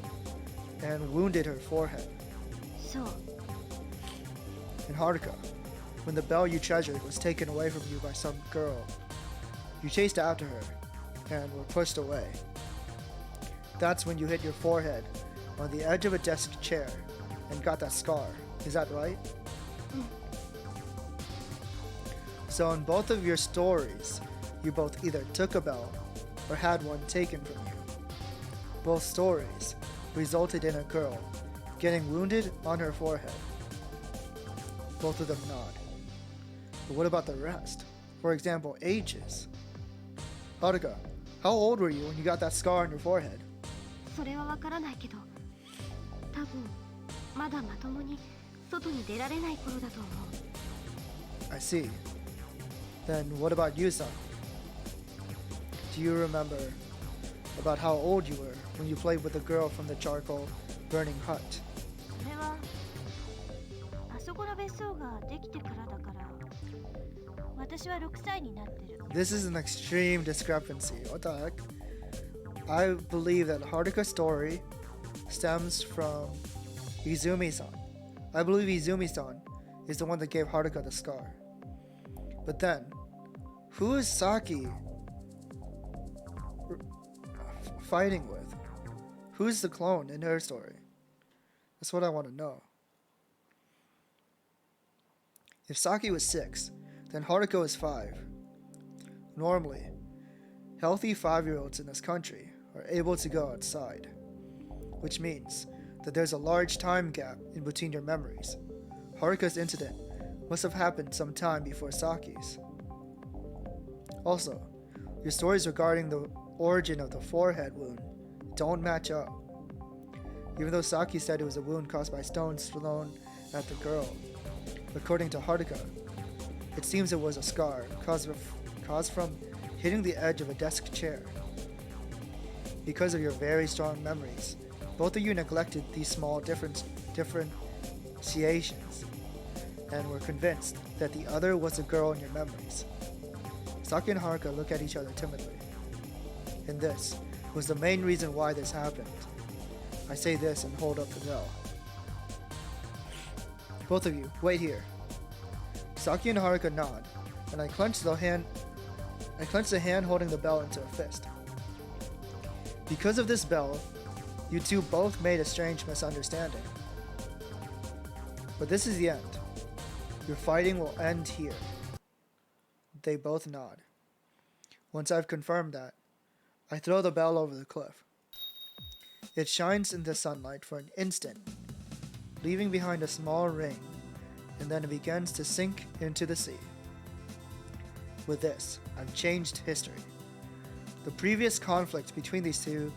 and wounded her forehead. そう。 And Haruka, when the bell you treasured was taken away from you by some girl, you chased after her and were pushed away. That's when you hit your forehead on the edge of a desk chair and got that scar. Is that right? So in both of your stories, you both either took a bell or had one taken from you. Both stories resulted in a girl getting wounded on her forehead. Both of them nod. But what about the rest? For example, ages. Haruka, how old were you when you got that scar on your forehead? それはわからないけど、多分まだまともに外に出られない頃だと思う。 I see. Then what about you, Saki? Do you remember about how old you were when you played with the girl from the charcoal burning hut? それはあそこの別荘ができてからだから、私は6歳になってる。 This is an extreme discrepancy. What the heck? I believe that Haruka's story stems from Izumi-san. I believe Izumi-san is the one that gave Haruka the scar. But then, who is Saki fighting with? Who's the clone in her story? That's what I want to know. If Saki was 6, then Haruka is 5. Normally, healthy 5-year-olds in this country are able to go outside, which means that there's a large time gap in between your memories. Haruka's incident must have happened some time before Saki's. Also, your stories regarding the origin of the forehead wound don't match up. Even though Saki said it was a wound caused by stones thrown at the girl, according to Haruka, it seems it was a scar caused from hitting the edge of a desk chair. Because of your very strong memories, both of you neglected these small differentiations and were convinced that the other was a girl in your memories. Saki and Haruka look at each other timidly. And this was the main reason why this happened. I say this and hold up the bell. Both of you, wait here. Saki and Haruka nod, and I clench the hand holding the bell into a fist. Because of this bell, you two both made a strange misunderstanding. But this is the end. Your fighting will end here. They both nod. Once I've confirmed that, I throw the bell over the cliff. It shines in the sunlight for an instant, leaving behind a small ring, and then it begins to sink into the sea. With this, I've changed history. The previous conflict between these two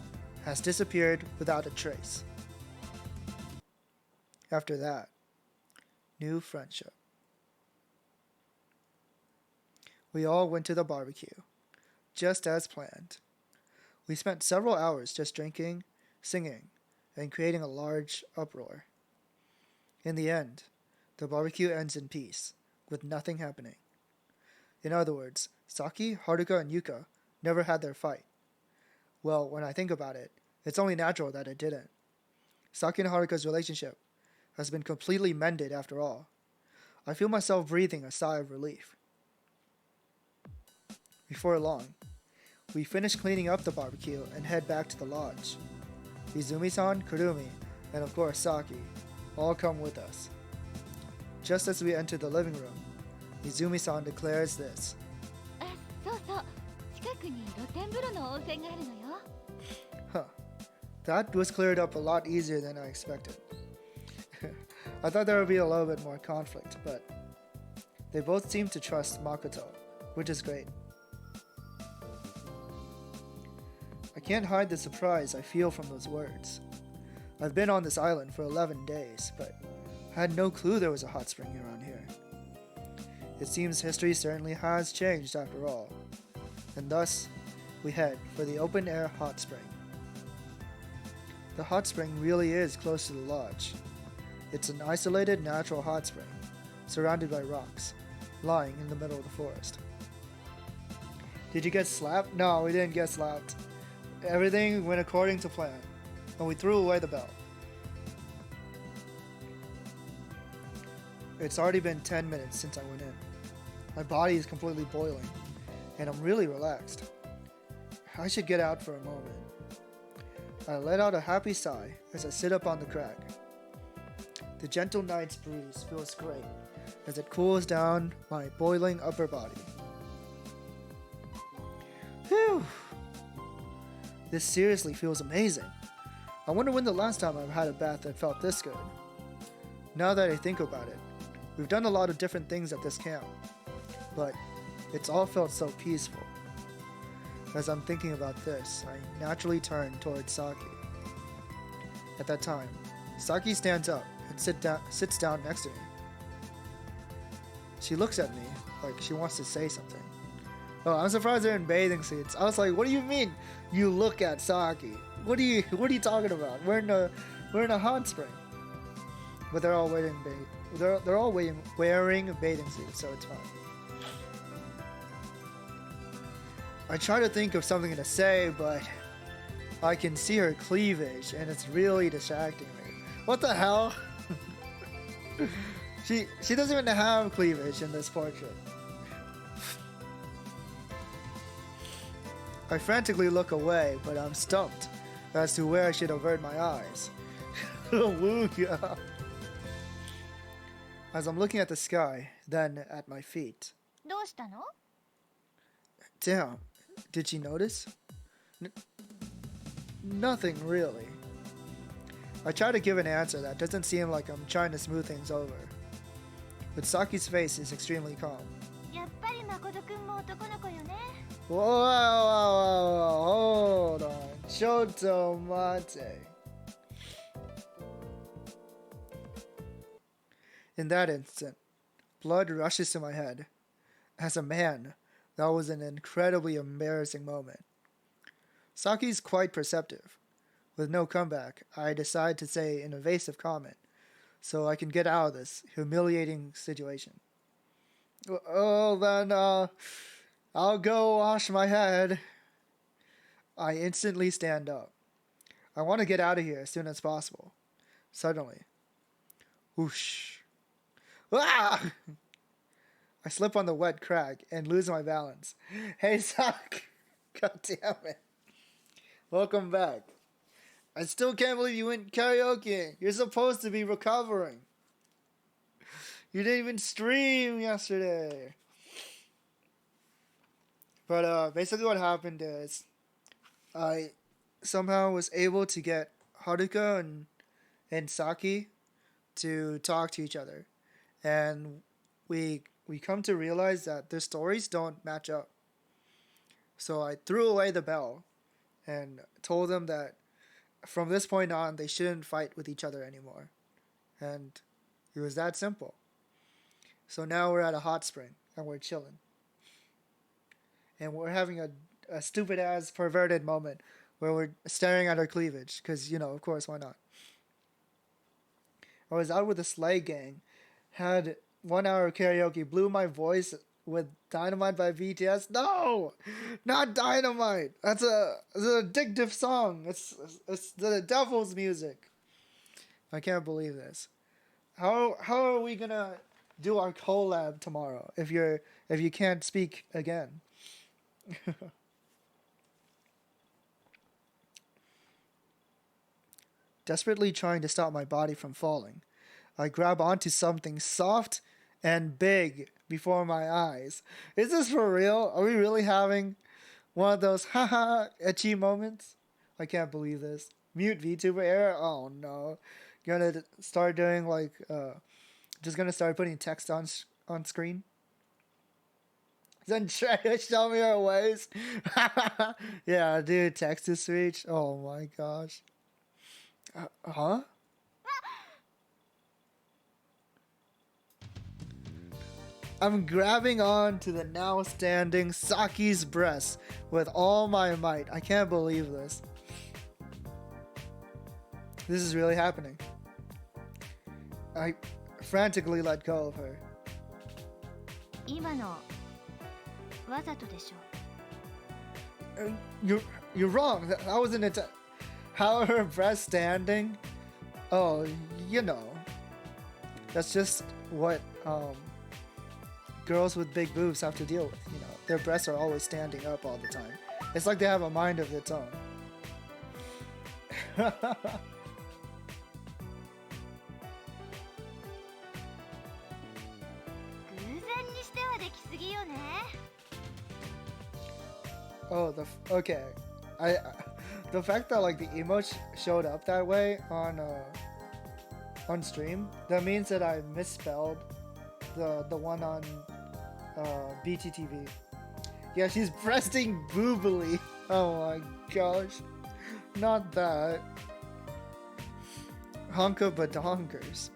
has disappeared without a trace. After that, new friendship. We all went to the barbecue, just as planned. We spent several hours just drinking, singing, and creating a large uproar. In the end, the barbecue ends in peace, with nothing happening. In other words, Saki, Haruka, and Yuka never had their fight. Well, when I think about it, it's only natural that it didn't. Saki and Haruka's relationship has been completely mended after all. I feel myself breathing a sigh of relief. Before long, we finish cleaning up the barbecue and head back to the lodge. Izumi-san, Kurumi, and of course Saki all come with us. Just as we enter the living room, Izumi-san declares this. あ、そうそう。近くに露天風呂の温泉があるのよ。 Huh. That was cleared up a lot easier than I expected. I thought there would be a little bit more conflict, but they both seem to trust Makoto, which is great. I can't hide the surprise I feel from those words. I've been on this island for 11 days, but I had no clue there was a hot spring around here. It seems history certainly has changed after all, and thus we head for the open-air hot spring. The hot spring really is close to the lodge. It's an isolated natural hot spring, surrounded by rocks, lying in the middle of the forest. Did you get slapped? No, we didn't get slapped. Everything went according to plan, and we threw away the bell. It's already been 10 minutes since I went in. My body is completely boiling, and I'm really relaxed. I should get out for a moment. I let out a happy sigh as I sit up on the crag. The gentle night's breeze feels great as it cools down my boiling upper body. Whew! This seriously feels amazing. I wonder when the last time I've had a bath that felt this good. Now that I think about it, we've done a lot of different things at this camp, but it's all felt so peaceful. As I'm thinking about this, I naturally turn towards Saki. At that time, Saki stands up and sits down next to me. She looks at me like she wants to say something. Oh, I'm surprised they're in bathing suits. I was like, what do you mean you look at Saki? What are you talking about? We're in a hot spring. But they're all wearing bathing suits, so it's fine. I try to think of something to say, but I can see her cleavage and it's really distracting me. What the hell? She doesn't even have cleavage in this portrait. I frantically look away, but I'm stumped as to where I should avert my eyes. Woo-yeah. As I'm looking at the sky, then at my feet. どうしたの? Damn, did she notice? Nothing really. I try to give an answer that doesn't seem like I'm trying to smooth things over. but Saki's face is extremely calm. やっぱり誠くんも男の子よね。 Whoa, hold on. Choto Mate. In that instant, blood rushes to my head. As a man, that was an incredibly embarrassing moment. Saki's quite perceptive. With no comeback, I decide to say an evasive comment so I can get out of this humiliating situation. Oh, then, I'll go wash my head. I instantly stand up. I want to get out of here as soon as possible. Suddenly, whoosh. Ah! I slip on the wet crack and lose my balance. Hey, Sak! God damn it. Welcome back. I still can't believe you went karaoke. You're supposed to be recovering. You didn't even stream yesterday. But basically what happened is I somehow was able to get Haruka and Saki to talk to each other. And we come to realize that their stories don't match up. So I threw away the bell and told them that from this point on, they shouldn't fight with each other anymore. And it was that simple. So now we're at a hot spring and we're chilling. And we're having a stupid ass perverted moment where we're staring at our cleavage. Because, of course, why not? I was out with the Slay Gang, had 1 hour karaoke, blew my voice with Dynamite by BTS. No! Not Dynamite! It's an addictive song. It's the devil's music. I can't believe this. How are we gonna do our collab tomorrow if you can't speak again? Desperately trying to stop my body from falling, I grab onto something soft and big before my eyes. Is this for real? Are we really having one of those haha etchy moments? I can't believe this. Mute VTuber error? Oh no. Gonna start doing just gonna start putting text on screen? Then try to show me our ways. Yeah, dude, text to speech. Oh my gosh. Huh? I'm grabbing on to the now standing Saki's breast with all my might. I can't believe this. This is really happening. I frantically let go of her. 今のわざとでしょ。 You're wrong. That wasn't it. How are her breasts standing? Oh, that's just what girls with big boobs have to deal with. Their breasts are always standing up all the time. It's like they have a mind of its own. 偶然にしてはできすぎよね。 Oh, okay. The fact that the emote showed up that way on stream, that means that I misspelled the one on BTTV. Yeah, she's breasting boobily. Oh my gosh, not that. Honka badonkers.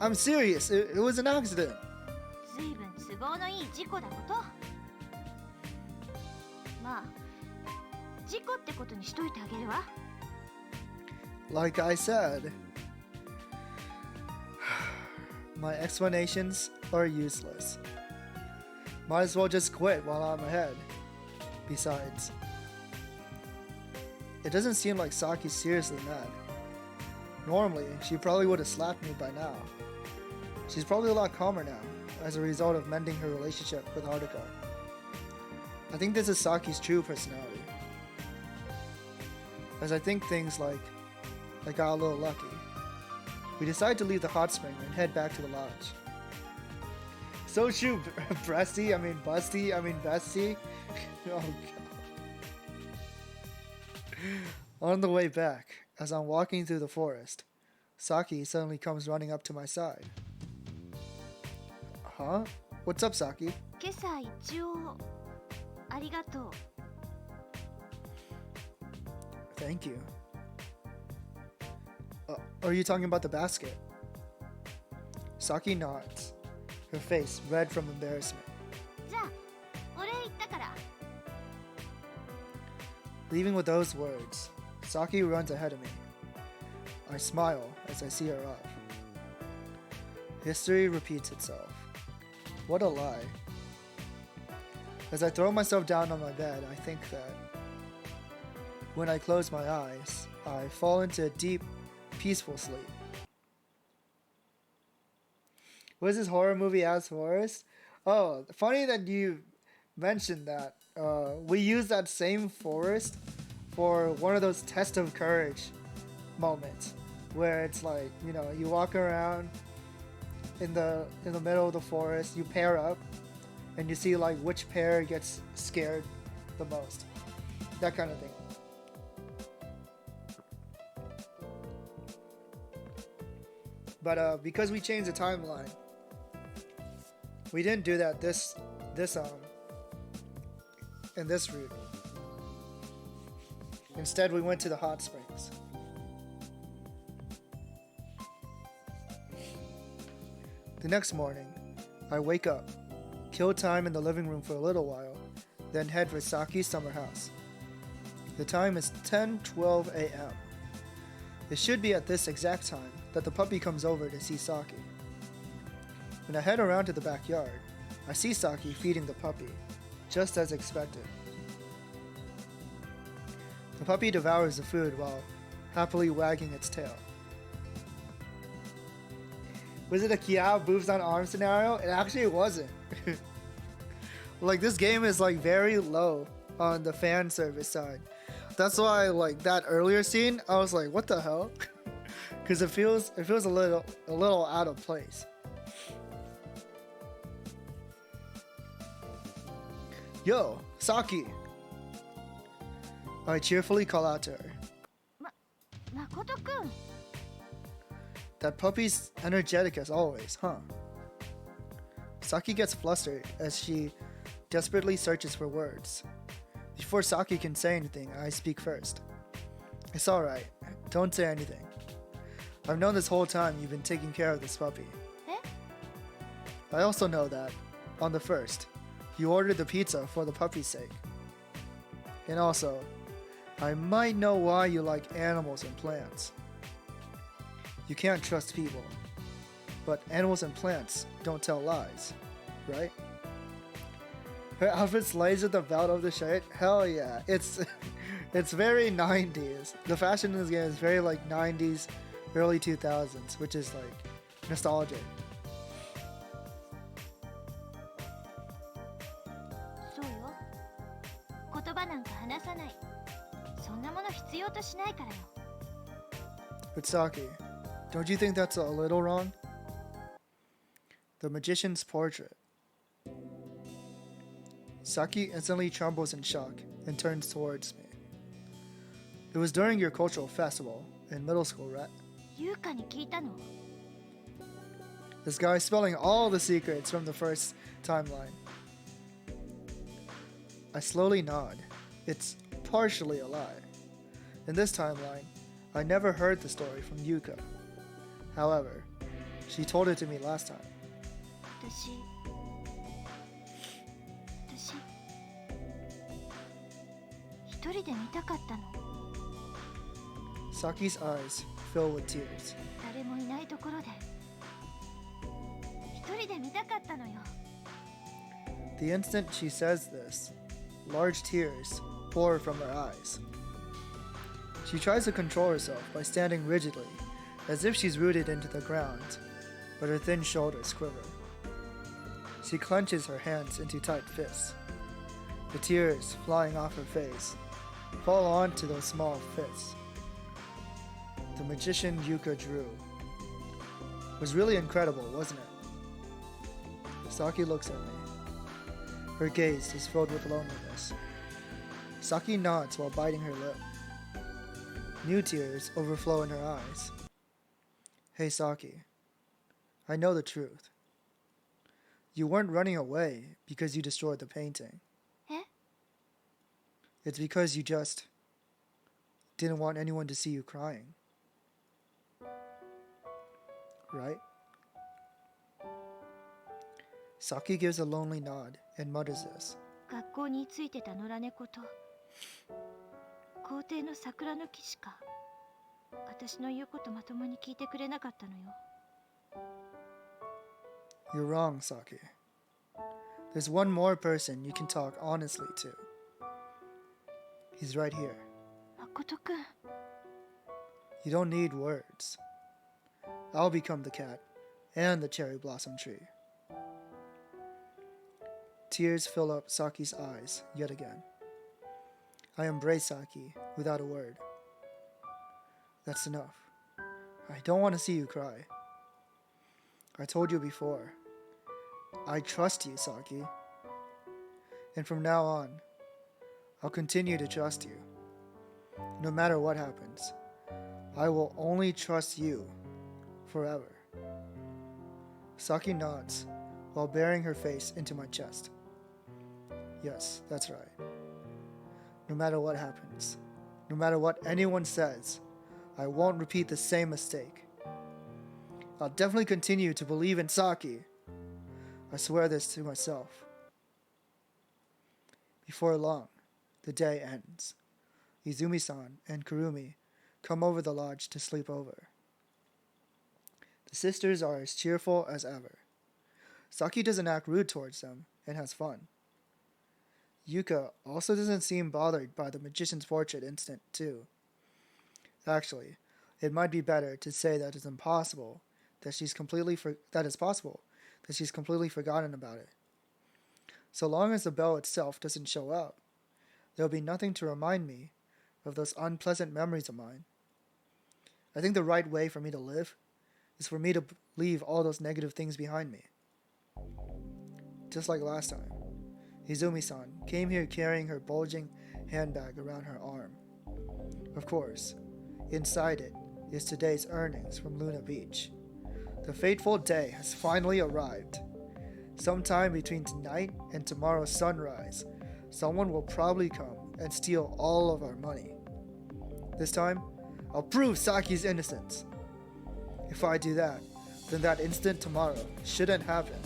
I'm serious. It was an accident. ずいぶん都合のいい事故だこと。まあ、事故ってことにしといてあげるわ。Like I said, my explanations are useless. Might as well just quit while I'm ahead. Besides, it doesn't seem like Saki's seriously mad. Normally, she probably would have slapped me by now. She's probably a lot calmer now, as a result of mending her relationship with Haruka. I think this is Saki's true personality. As I think things like I got a little lucky, we decide to leave the hot spring and head back to the lodge. So true, bestie. Oh god. On the way back, as I'm walking through the forest, Saki suddenly comes running up to my side. Huh? What's up, Saki? 今朝一応ありがとう。 Thank you. Are you talking about the basket? Saki nods, her face red from embarrassment. じゃあお礼言ったから。 Leaving with those words, Saki runs ahead of me. I smile as I see her off. History repeats itself. What a lie. As I throw myself down on my bed, I think that when I close my eyes, I fall into a deep, peaceful sleep. Was this horror movie as Forest? Oh, funny that you mentioned that. We use that same forest for one of those test of courage moments where it's like, you know, you walk around in the middle of the forest, you pair up, and you see like which pair gets scared the most. That kind of thing. But because we changed the timeline, we didn't do that in this route. Instead, we went to the hot springs. The next morning, I wake up, kill time in the living room for a little while, then head for Saki's summer house. The time is 10:12 a.m. It should be at this exact time that the puppy comes over to see Saki. When I head around to the backyard, I see Saki feeding the puppy, just as expected. The puppy devours the food while happily wagging its tail. Was it a Kia boobs on arm scenario? It actually wasn't. Like, this game is like very low on the fan service side. That's why, like, that earlier scene, I was like, what the hell? Because it feels a little out of place. Yo, Saki! I cheerfully call out to her. 誠くん。 That puppy's energetic as always, huh? Saki gets flustered as she desperately searches for words. Before Saki can say anything, I speak first. It's alright. Don't say anything. I've known this whole time you've been taking care of this puppy. I also know that, on the first, you ordered the pizza for the puppy's sake. And also, I might know why you like animals and plants. You can't trust people, but animals and plants don't tell lies, right? Her outfit slays with the belt of the shirt. Hell yeah, it's very 90s. The fashion in this game is very like 90s, early 2000s, which is like nostalgic. そうよ。言葉なんか話さない。そんなもの必要としないからよ。 But Saki, don't you think that's a little wrong? The magician's portrait. Saki instantly trembles in shock and turns towards me. It was during your cultural festival in middle school, right? 優香に聞いたの。 This guy's spelling all the secrets from the first timeline. I slowly nod. It's partially a lie. In this timeline, I never heard the story from Yuka. However, she told it to me last time. 私 一人で見たかったの。 Saki's eyes fill with tears. 誰もいないところで一人で見たかったのよ。 The instant she says this, large tears pour from her eyes. She tries to control herself by standing rigidly, as if she's rooted into the ground, but her thin shoulders quiver. She clenches her hands into tight fists. The tears flying off her face fall onto those small fists. The magician Yuka drew was really incredible, wasn't it? Saki looks at me. Her gaze is filled with loneliness. Saki nods while biting her lip. New tears overflow in her eyes. Hey Saki, I know the truth. You weren't running away because you destroyed the painting. え It's because you just didn't want anyone to see you crying. Right? Saki gives a lonely nod and mutters this. 学校についてた野良猫と校庭の桜の木しか私の言うことまともに聞いてくれなかったのよ。 You're wrong, Saki. There's one more person you can talk honestly to. He's right here. 誠くん、 You don't need words. I'll become the cat and the cherry blossom tree. Tears fill up Saki's eyes yet again. I embrace Saki without a word. That's enough. I don't want to see you cry. I told you before. I trust you, Saki. And from now on, I'll continue to trust you. No matter what happens, I will only trust you forever. Saki nods while burying her face into my chest. Yes, that's right. No matter what happens, no matter what anyone says, I won't repeat the same mistake. I'll definitely continue to believe in Saki. I swear this to myself. Before long, the day ends. Izumi-san and Kurumi come over the lodge to sleep over. The sisters are as cheerful as ever. Saki doesn't act rude towards them and has fun. Yuka also doesn't seem bothered by the magician's portrait incident too. Actually, it might be better to say that it's impossible that she's completely forgotten about it. So long as the bell itself doesn't show up, there'll be nothing to remind me of those unpleasant memories of mine. I think the right way for me to live is for me to leave all those negative things behind me. Just like last time, Izumi-san came here carrying her bulging handbag around her arm. Of course, inside it is today's earnings from Luna Beach. The fateful day has finally arrived. Sometime between tonight and tomorrow's sunrise, someone will probably come and steal all of our money. This time, I'll prove Saki's innocence. If I do that, then that instant tomorrow shouldn't happen.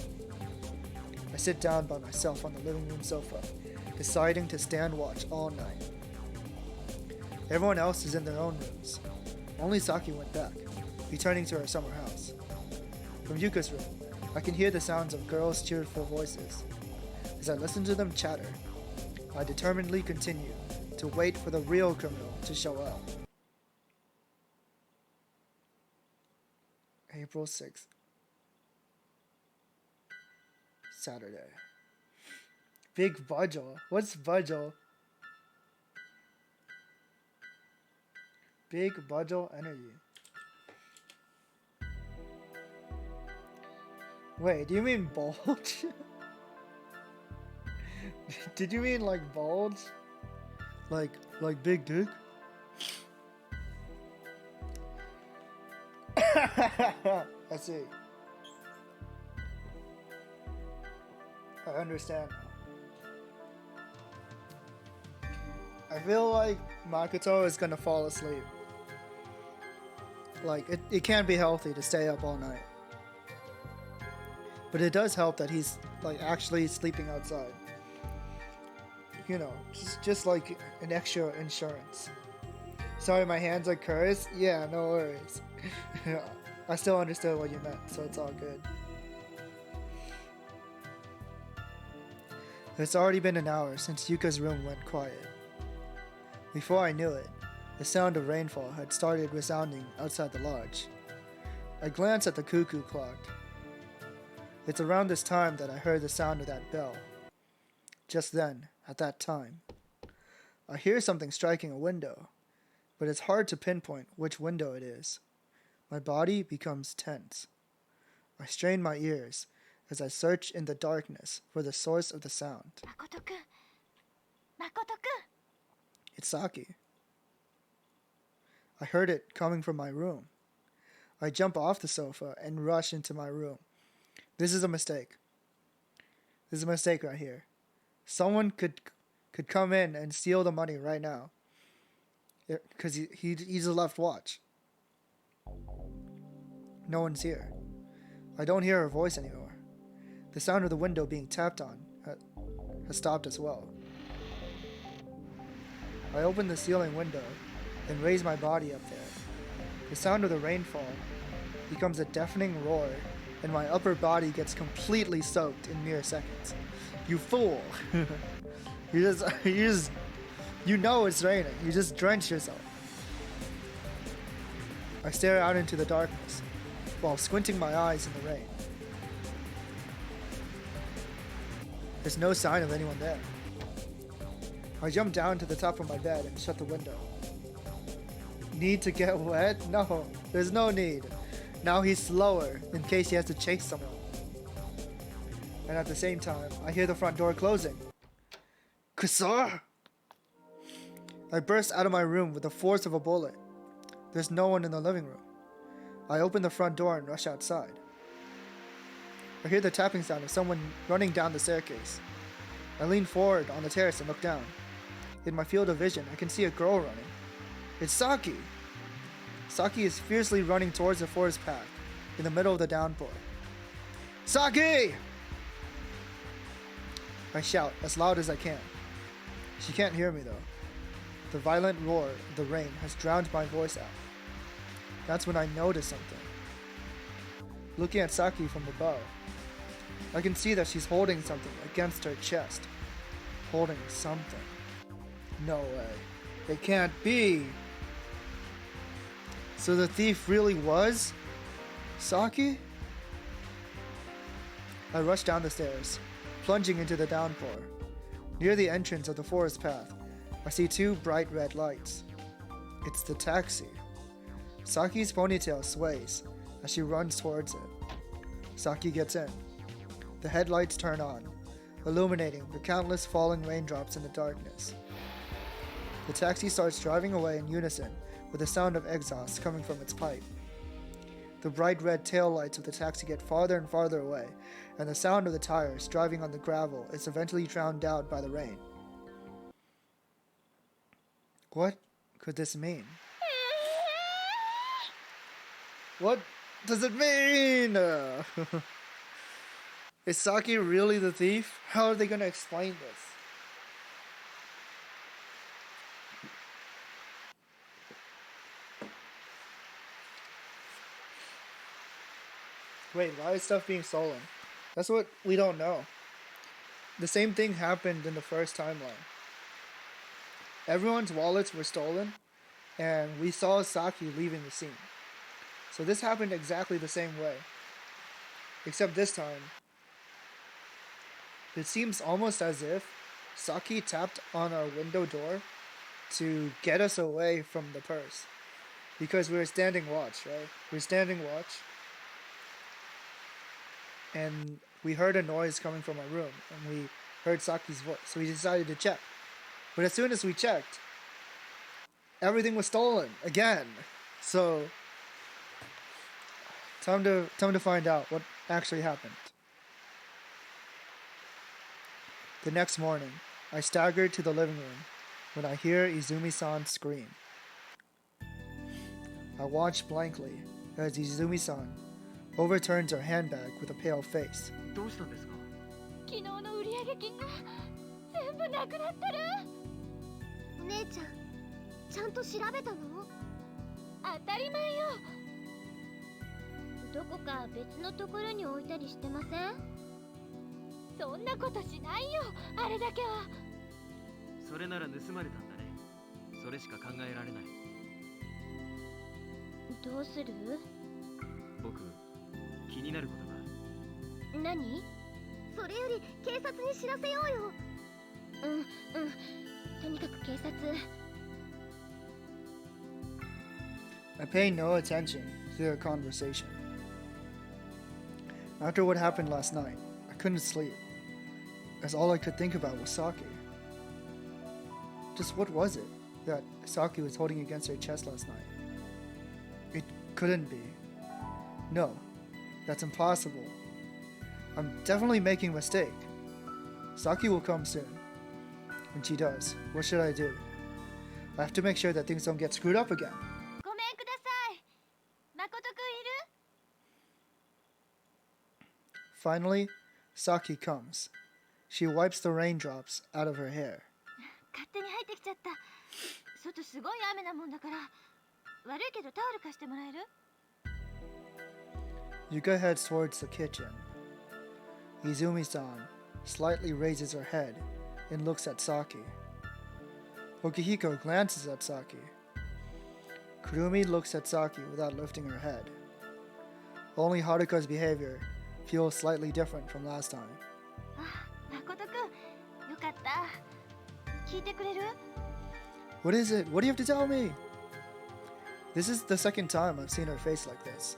I sit down by myself on the living room sofa, deciding to stand watch all night. Everyone else is in their own rooms. Only Saki went back, returning to her summer house. From Yuka's room, I can hear the sounds of girls' cheerful voices. As I listen to them chatter, I determinedly continue to wait for the real criminal to show up. April 6th. Saturday. Big Budgel. What's Budgel? Big Budgel energy. Wait, do you mean bulge? Did you mean like bulge? Like big dick? I see. I understand now. I feel like Makoto is gonna fall asleep. Like, it can't be healthy to stay up all night. But it does help that he's, like, actually sleeping outside. You know, just like an extra insurance. Sorry, my hands are cursed? Yeah, no worries. I still understood what you meant, so it's all good. It's already been an hour since Yuka's room went quiet. Before I knew it, the sound of rainfall had started resounding outside the lodge. I glanced at the cuckoo clock. It's around this time that I heard the sound of that bell. Just then, at that time, I hear something striking a window, but it's hard to pinpoint which window it is. My body becomes tense. I strain my ears as I search in the darkness for the source of the sound. Makoto-kun! Makoto-kun! It's Saki. I heard it coming from my room. I jump off the sofa and rush into my room. This is a mistake. This is a mistake right here. Someone could come in and steal the money right now. Because he's a left watch. No one's here. I don't hear her voice anymore. The sound of the window being tapped on has stopped as well. I open the ceiling window and raise my body up there. The sound of the rainfall becomes a deafening roar, and my upper body gets completely soaked in mere seconds. You fool! You know it's raining. You just drench yourself. I stare out into the darkness while squinting my eyes in the rain. There's no sign of anyone there. I jump down to the top of my bed and shut the window. Need to get wet? No, there's no need. Now he's slower in case he has to chase someone. And at the same time, I hear the front door closing. Kusa! I burst out of my room with the force of a bullet. There's no one in the living room. I open the front door and rush outside. I hear the tapping sound of someone running down the staircase. I lean forward on the terrace and look down. In my field of vision, I can see a girl running. It's Saki! Saki is fiercely running towards the forest path in the middle of the downpour. Saki! I shout as loud as I can. She can't hear me though. The violent roar of the rain has drowned my voice out. That's when I notice something. Looking at Saki from above, I can see that she's holding something against her chest. Holding something. No way. It can't be! So the thief really was Saki? I rush down the stairs, plunging into the downpour. Near the entrance of the forest path, I see two bright red lights. It's the taxi. Saki's ponytail sways as she runs towards it. Saki gets in. The headlights turn on, illuminating the countless falling raindrops in the darkness. The taxi starts driving away in unison with the sound of exhaust coming from its pipe. The bright red tail lights of the taxi get farther and farther away, and the sound of the tires driving on the gravel is eventually drowned out by the rain. What could this mean? What does it mean? Is Saki really the thief? How are they going to explain this? Wait, why is stuff being stolen? That's what we don't know. The same thing happened in the first timeline. Everyone's wallets were stolen, and we saw Saki leaving the scene. So this happened exactly the same way. Except this time, it seems almost as if Saki tapped on our window door to get us away from the purse. Because we were standing watch, right? We were standing watch. And we heard a noise coming from our room, and we heard Saki's voice, so we decided to check. But as soon as we checked, everything was stolen again. So time to find out what actually happened. The next morning, I staggered to the living room when I hear Izumi-san scream. I watch blankly as Izumi-san overturns her handbag with a pale face. どうしたんですか？昨日の売上金が全部なくなってる。お姉ちゃん、ちゃんと調べたの？当たり前よ。どこか別のところに置いたりしてません？そんなことしないよ、あれだけは。それなら盗まれたんだね。それしか考えられない。どうする？僕、気になることがある。何？それより警察に知らせようよ。とにかく警察。I pay no attention to their conversation. After what happened last night, I couldn't sleep, as all I could think about was Saki. Just what was it that Saki was holding against her chest last night? It couldn't be No, that's impossible. I'm definitely making a mistake. Saki will come soon. When she does, what should I do? I have to make sure that things don't get screwed up again. ごめんください。誠くんいる？ Finally, Saki comes. She wipes the raindrops out of her hair. 勝手に入ってきちゃった。外すごい雨なもんだから。悪いけどタオル貸してもらえる？ Yuka heads towards the kitchen. Izumi-san slightly raises her head and looks at Saki. Okihiko glances at Saki. Kurumi looks at Saki without lifting her head. Only Haruka's behavior feels slightly different from last time. あ、誠くん、よかった。聞いてくれる？ What is it? What do you have to tell me? This is the second time I've seen her face like this.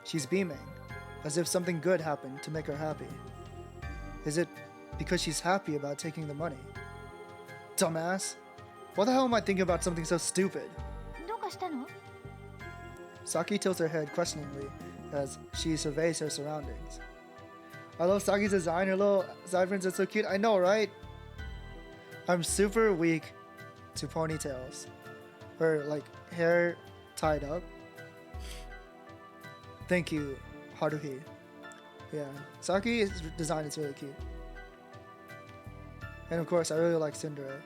She's beaming, as if something good happened to make her happy. Is it because she's happy about taking the money? Dumbass! What the hell am I thinking about something so stupid? どうかしたの？ Saki tilts her head questioningly as she surveys her surroundings. I love Saki's design. Her little sideburns are so cute. I know, right? I'm super weak to ponytails. Or, like, hair tied up. Thank you, Haruhi. Yeah, Saki's design is really cute. And of course, I really like Cinderella.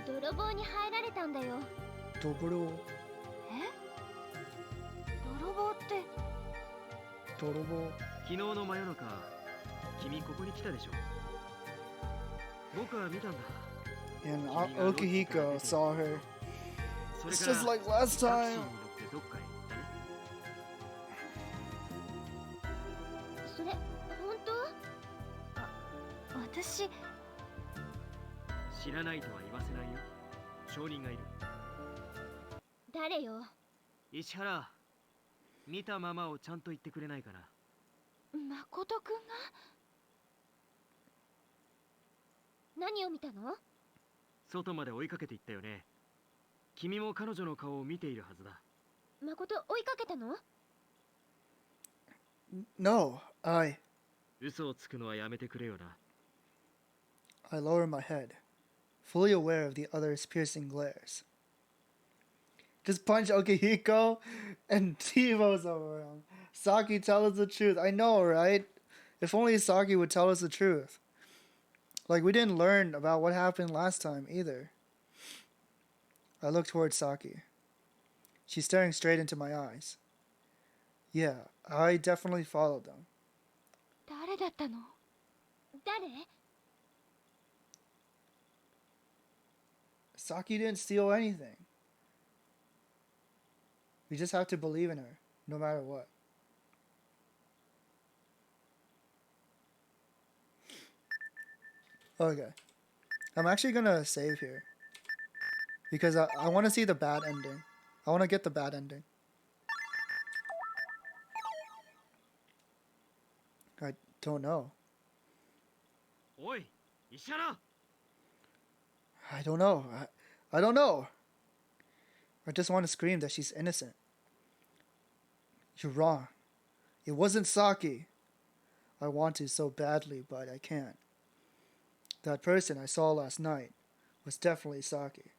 泥棒に入られたんだよ。Dobro. え？泥棒って？ Dorobo. 昨日の真夜中、君ここに来たでしょ。僕は見たんだ。 And Okihiko saw her. それ It's から just like last タクシー time. に乗ってどっかへ行ったね。それ本当？私、知らないとは言わせないよ。証人がいる。誰よ？石原、見たままをちゃんと言ってくれないかな。誠くんが？何を見たの？外まで追いかけていったよね。君も彼女の顔を見ているはずだ。誠追いかけたの？ No, I 嘘をつくのはやめてくれよな。lower my head, fully aware of the other's piercing glares. Just punch Okihiko and TiVo's over him. Saki, tell us the truth. I know, right? If only Saki would tell us the truth. Like, we didn't learn about what happened last time either. I look towards Saki. She's staring straight into my eyes. Yeah, I definitely followed them. 誰だったの？誰？ Saki didn't steal anything. We just have to believe in her, no matter what. Okay. I'm actually gonna save here. Because I want to see the bad ending. I want to get the bad ending. I don't know. おい、石原。I don't know. I don't know. I just want to scream that she's innocent. You're wrong. It wasn't Saki. I want to so badly, but I can't. That person I saw last night was definitely Saki.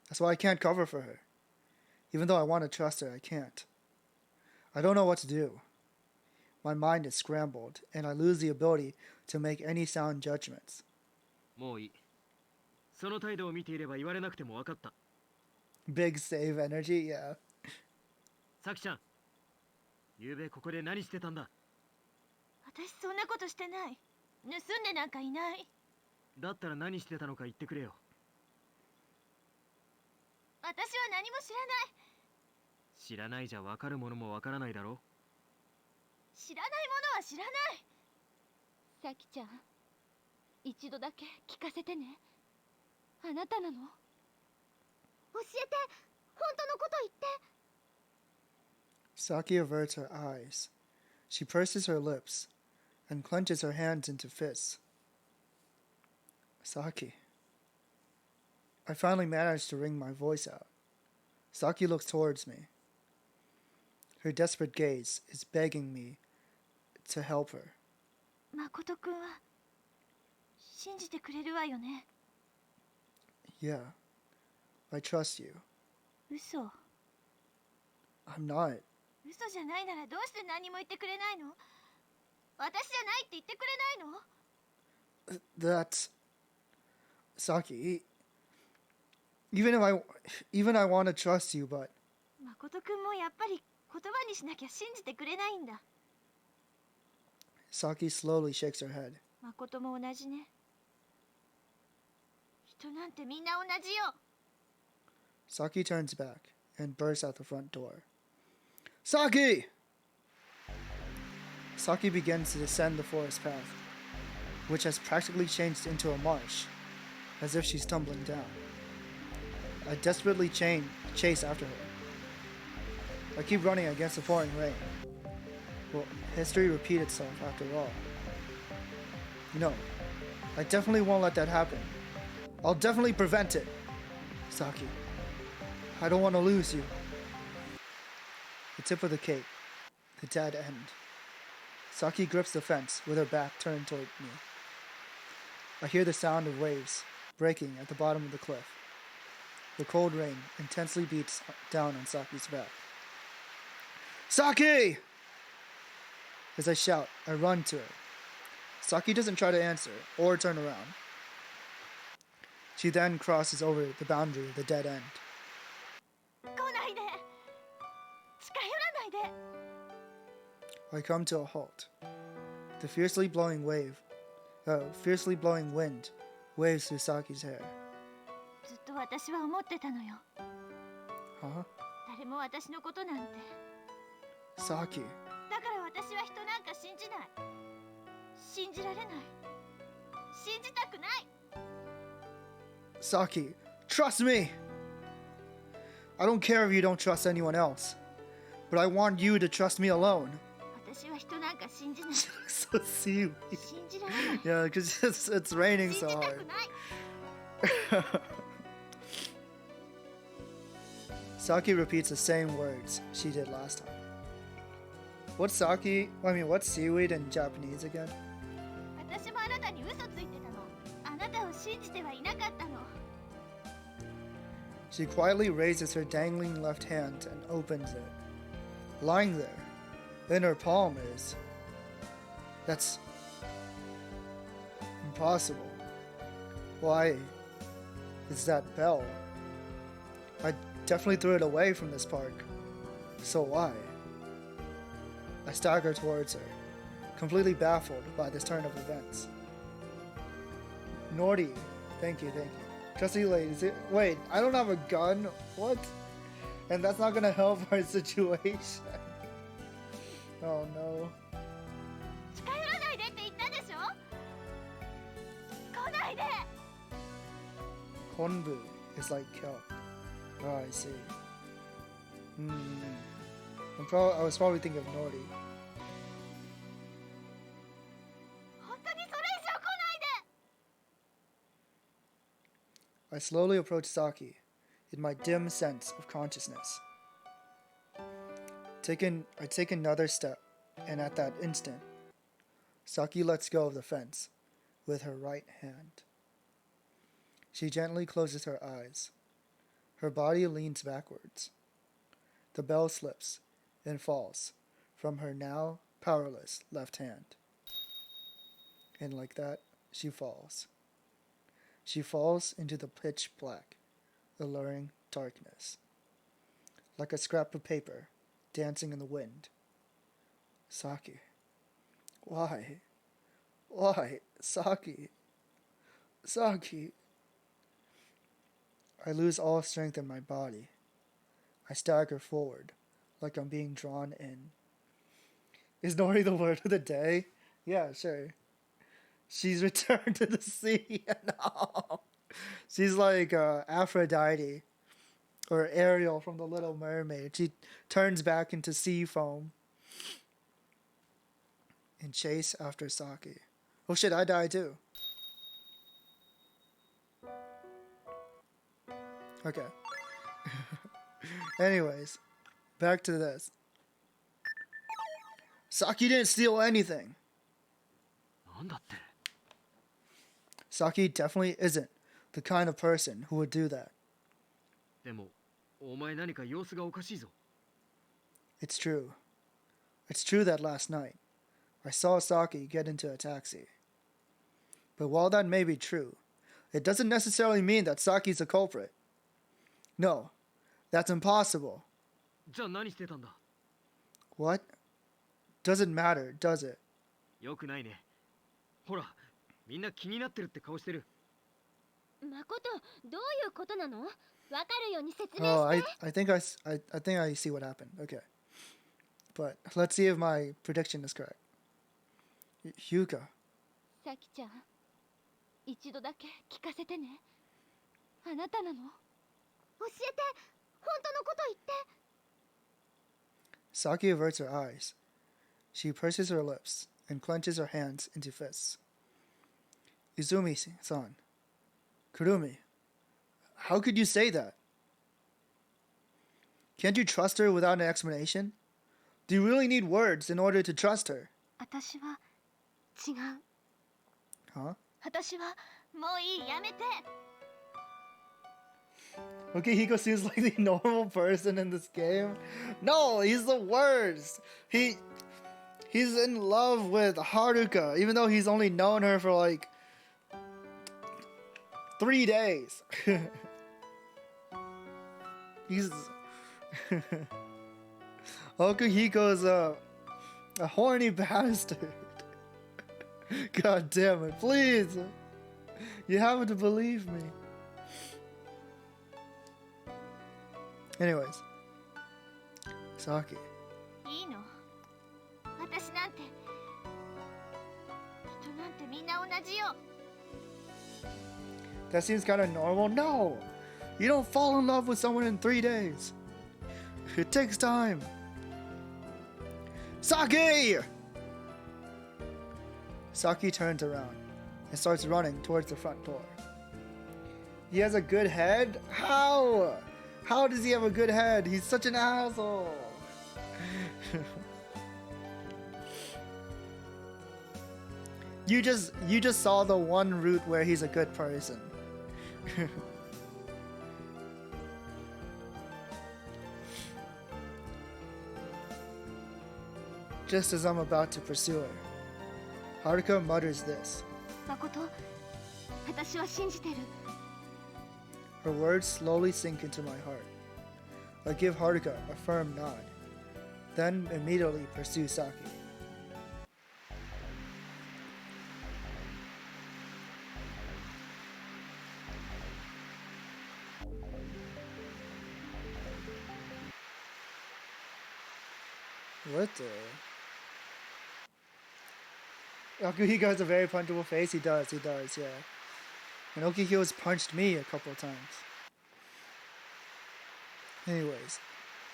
That's why I can't cover for her. Even though I want to trust her, I can't. I don't know what to do. My mind is scrambled, and I lose the ability to make any sound judgments. もういい。その態度を見ていれば言われなくても分かった。Big save energy, yeah. さきちゃん、ゆうべここで何してたんだ？私そんなことしてない。盗んでなんかいない。だったら何してたのか言ってくれよ。私は何も知らない。知らないじゃ分かるものも分からないだろ。知らないものは知らない。さきちゃん、一度だけ聞かせてね。あなたなの？教えて。本当のこと言って。 Saki averts her eyes. She purses her lips and clenches her hands into fists. Saki. I finally managed to wring my voice out. Saki looks towards me. Her desperate gaze is begging me to help her. 誠くんは信じてくれるわよね。 Yeah, I trust you. 嘘。 I'm not. 嘘じゃないならどうして何も言ってくれないの？私じゃないって言ってくれないの？ That's Saki. Even I want to trust you, but 誠くんもやっぱり言葉にしなきゃ信じてくれないんだ。 Saki slowly shakes her head. 誠も同じね。人なんてみんな同じよ。 Saki turns back and bursts out the front door. Saki! Saki begins to descend the forest path, which has practically changed into a marsh, as if she's tumbling down. I desperately chase after her. I keep running against the pouring rain. Will history repeat itself after all? No, I definitely won't let that happen. I'll definitely prevent it. Saki, I don't want to lose you. The tip of the cape, the dead end. Saki grips the fence with her back turned toward me. I hear the sound of waves breaking at the bottom of the cliff. The cold rain intensely beats down on Saki's back. Saki! As I shout, I run to her. Saki doesn't try to answer or turn around. She then crosses over the boundary of the dead end. 来ないで。近寄らないで。 I come to a halt. The fiercely blowing wind waves through Saki's hair. ずっと私は思ってたのよ。 Huh? 誰も私のことなんて。 Saki. だから私は人なんか信じない。信じられない。信じたくない。 Saki, trust me! I don't care if you don't trust anyone else, but I want you to trust me alone. 私は人なんか信じない。 So seaweed. 信じられない。 Yeah, because it's raining 信 so じた hard. くない。 Saki repeats the same words she did last time. What's seaweed in Japanese again? 私もあなたに嘘ついてたの。あなたを信じてはいなかったの。 She quietly raises her dangling left hand and opens it. Lying there, in her palm is... That's... impossible. Why? It's that bell. I definitely threw it away from this park. So why? I stagger towards her, completely baffled by this turn of events. Nordy, thank you. Trusty ladies, wait, I don't have a gun? What? And that's not gonna help our situation. Oh no. 近寄らないでって言ったでしょ。来ないで。 Konbu is like kelp. Oh, I see. I was probably thinking of Nordy. 本当にそれ以上来ないで。 I slowly approach Saki in my dim sense of consciousness. I take another step, and at that instant, Saki lets go of the fence with her right hand. She gently closes her eyes. Her body leans backwards. The bell slips and falls from her now powerless left hand. And like that, she falls. She falls into the pitch black, alluring darkness. Like a scrap of paper dancing in the wind. Saki. Why? Why? Saki. Saki. I lose all strength in my body. I stagger forward, like I'm being drawn in. Is Nori the word of the day? Yeah, sure. She's returned to the sea. No. She's like Aphrodite or Ariel from The Little Mermaid. She turns back into sea foam and chase after Saki. Oh shit, I die too. Okay. Anyways, back to this. Saki didn't steal anything. なんだって。 Saki definitely isn't the kind of person who would do that. でも、お前何か様子がおかしいぞ。 It's true. It's true that last night, I saw Saki get into a taxi. But while that may be true, it doesn't necessarily mean that Saki's a culprit. No, that's impossible. じゃあ何してたんだ。 What? Doesn't matter, does it? よくないね。ほら、みんな気になってるって顔してる。誠、どういうことなの？わかるように説明 Oh, して。I think I think I see what happened. Okay. But let's see if my prediction is correct. Hyuka. さきちゃん、一度だけ聞かせてね。あなたなの？教えて、本当のこと言って。 Saki averts her eyes. She purses her lips and clenches her hands into fists. Izumi-san. Kurumi. How could you say that? Can't you trust her without an explanation? Do you really need words in order to trust her? 私は違う。 Huh? 私はもういい、やめて。 Okay, Hiko seems like the normal person in this game. No, he's the worst. He's in love with Haruka, even though he's only known her for like 3 days. He's Okuhiko is a horny bastard. God damn it, please. You have to believe me. Anyways, Saki. いいの。私なんて、人なんてみんな同じよ。 That seems kind of normal. No, you don't fall in love with someone in 3 days. It takes time. Saki! Saki turns around and starts running towards the front door. He has a good head? How? How does he have a good head? He's such an asshole. You just saw the one route where he's a good person. Just as I'm about to pursue her, Haruka mutters this. 誠、私は信じてる。 Her words slowly sink into my heart. I give Haruka a firm nod, then immediately pursue Saki. What the? Okuhiko has a very punchable face. He does, yeah. And Okihiko's punched me a couple of times. Anyways,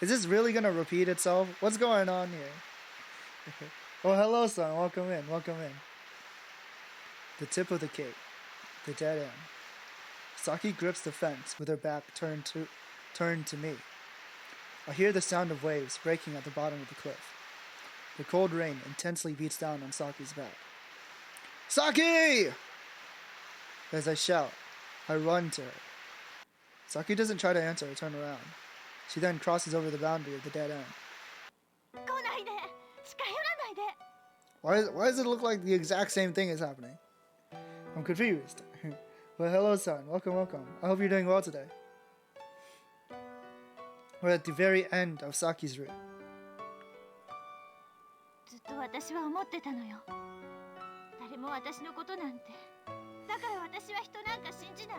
is this really gonna repeat itself? What's going on here? Oh, hello, son. Welcome in. The tip of the cape. The dead end. Saki grips the fence with her back turned to me. I hear the sound of waves breaking at the bottom of the cliff. The cold rain intensely beats down on Saki's back. Saki! As I shout, I run to her. Saki doesn't try to answer or turn around. She then crosses over the boundary of the dead end. 来ないで、近寄らないで。 Why does it look like the exact same thing is happening? I'm confused. Well, hello, son. Welcome. I hope you're doing well today. We're at the very end of Saki's route. ずっと私は思ってたのよ。誰も私のことなんて。だから私は人なんか信じない。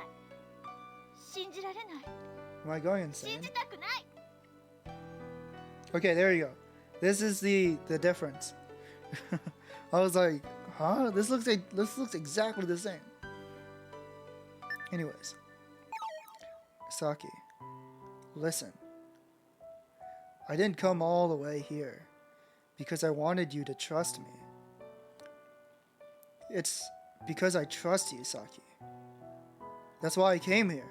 信じられない。 Am I going 信 insane? じたくない。 Okay, there you go. This is the difference. I was like, huh? This looks exactly the same. Anyways, Saki, listen. I didn't come all the way here because I wanted you to trust me. It's because I trust you, Saki. That's why I came here.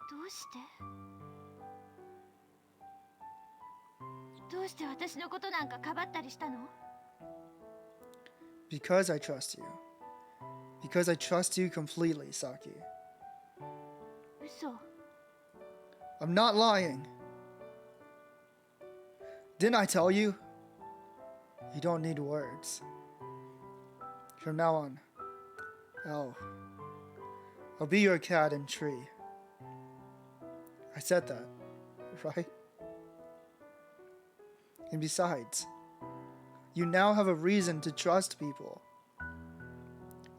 どうして？どうして私のことなんかかばったりしたの？ Because I trust you. Because I trust you completely, Saki. 嘘。 I'm not lying. Didn't I tell you? You don't need words. From now on, I'll be your cat and tree. I said that, right? And besides, you now have a reason to trust people.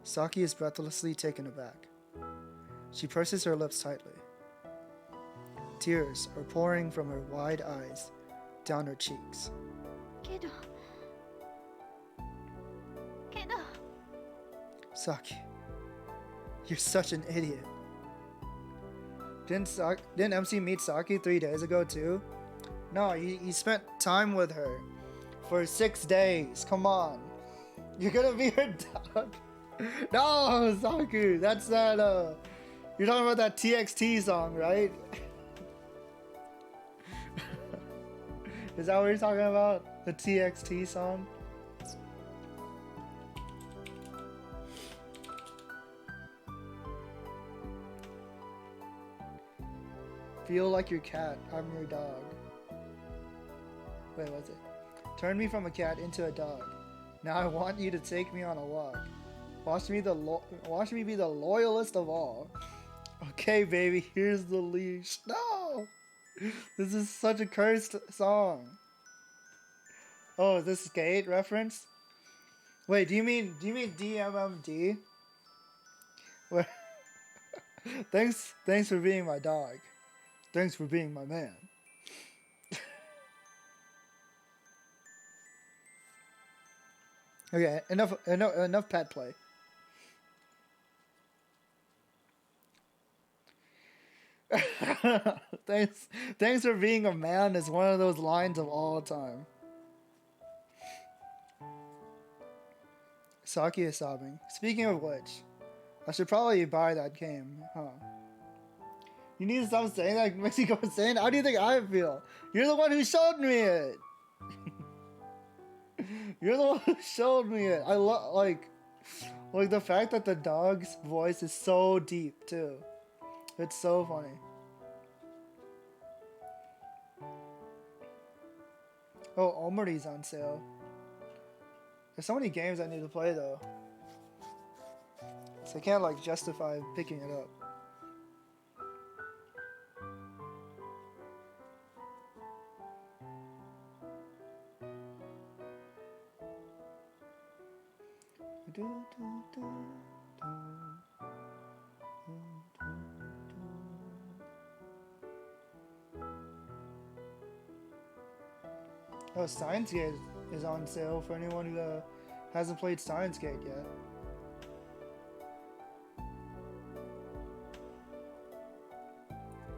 Saki is breathlessly taken aback. She purses her lips tightly. Tears are pouring from her wide eyes down her cheeks. けど Saki, you're such an idiot. Didn't MC meet Saki 3 days ago too? No, he spent time with her for 6 days. Come on. You're gonna be her dog. No, Saku, that's that, you're talking about that TXT song, right? Is that what you're talking about? The TXT song? Feel like your cat, I'm your dog. Wait, what's it? Turn me from a cat into a dog. Now I want you to take me on a walk. Watch me be the loyalist of all. Okay, baby, here's the leash. No! This is such a cursed song. Oh, is this skate reference? Wait, do you mean DMMD? Where thanks for being my dog. Thanks for being my man. Okay, enough pet play. Thanks for being a man is one of those lines of all time. Saki is sobbing. Speaking of which, I should probably buy that game, huh? You need to stop saying that. Makes me go insane. How do you think I feel? You're the one who showed me it. You're the one who showed me it. I love like the fact that the dog's voice is so deep too. It's so funny. Oh, Omari's on sale. There's so many games I need to play though, so I can't like justify picking it up. Oh, Steins Gate is on sale for anyone who hasn't played Steins Gate yet.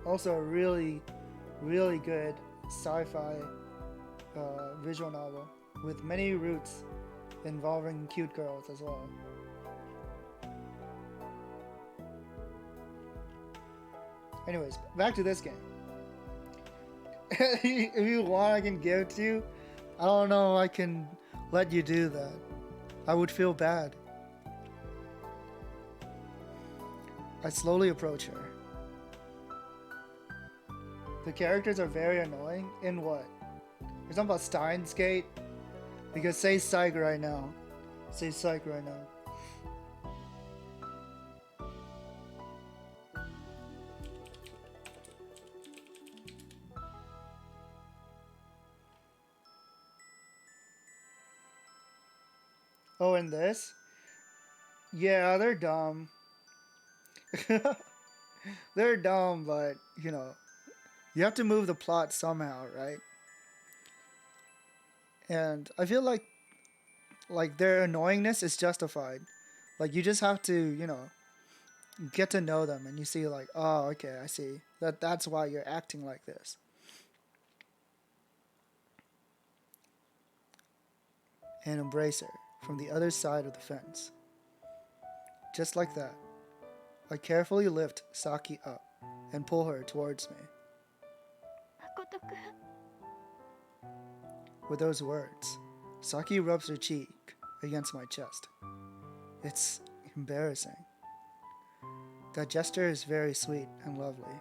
Also a really, really good sci-fi visual novel with many roots involving cute girls as well. Anyways, back to this game. If you want, I can give it to you. I don't know if I can let you do that. I would feel bad. I slowly approach her. The characters are very annoying. In what? You're talking about Steins Gate? Because say psych right now. Say psych right now. Oh, and this? Yeah, they're dumb. They're dumb, but, you know, you have to move the plot somehow, right? And I feel like their annoyingness is justified. Like, you just have to, you know, get to know them and you see like, oh, okay, I see. That's why you're acting like this. And embrace her from the other side of the fence. Just like that, I carefully lift Saki up and pull her towards me. 誠くん with those words, Saki rubs her cheek against my chest. It's embarrassing. That gesture is very sweet and lovely.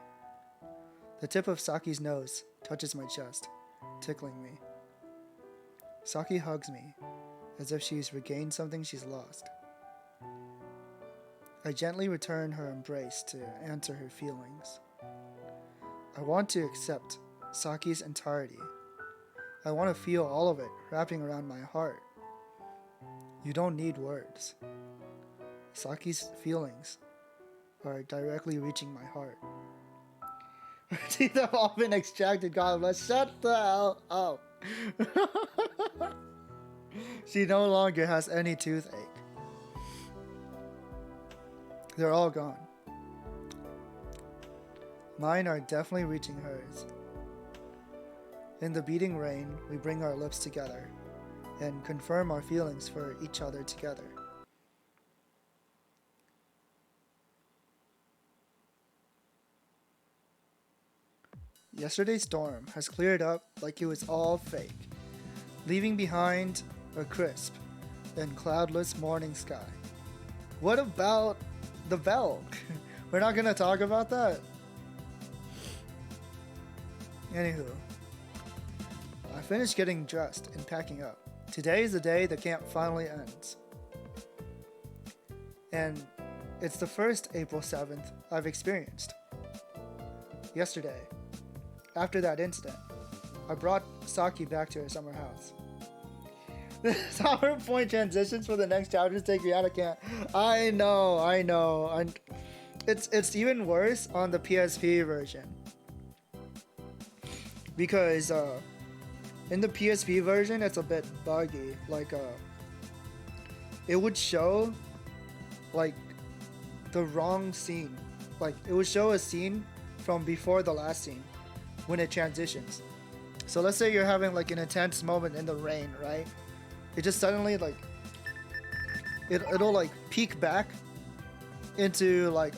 The tip of Saki's nose touches my chest, tickling me. Saki hugs me, as if she's regained something she's lost. I gently return her embrace to answer her feelings. I want to accept Saki's entirety. I want to feel all of it wrapping around my heart. You don't need words. Saki's feelings are directly reaching my heart. Her teeth have all been extracted, God bless. Shut the hell up. She no longer has any toothache. They're all gone. Mine are definitely reaching hers. In the beating rain, we bring our lips together and confirm our feelings for each other together. Yesterday's storm has cleared up like it was all fake, leaving behind a crisp and cloudless morning sky. What about the bell? We're not gonna talk about that? Anywho, I finished getting dressed and packing up. Today is the day the camp finally ends. And it's the first April 7th I've experienced. Yesterday, after that incident, I brought Saki back to her summer house. The PowerPoint transitions for the next chapters take me out of camp. I know. And it's even worse on the PSP version. Because in the PSP version, it's a bit buggy. Like, it would show, like, the wrong scene. Like, it would show a scene from before the last scene when it transitions. So let's say you're having, like, an intense moment in the rain, right? It just suddenly, like, it'll, like, peek back into, like,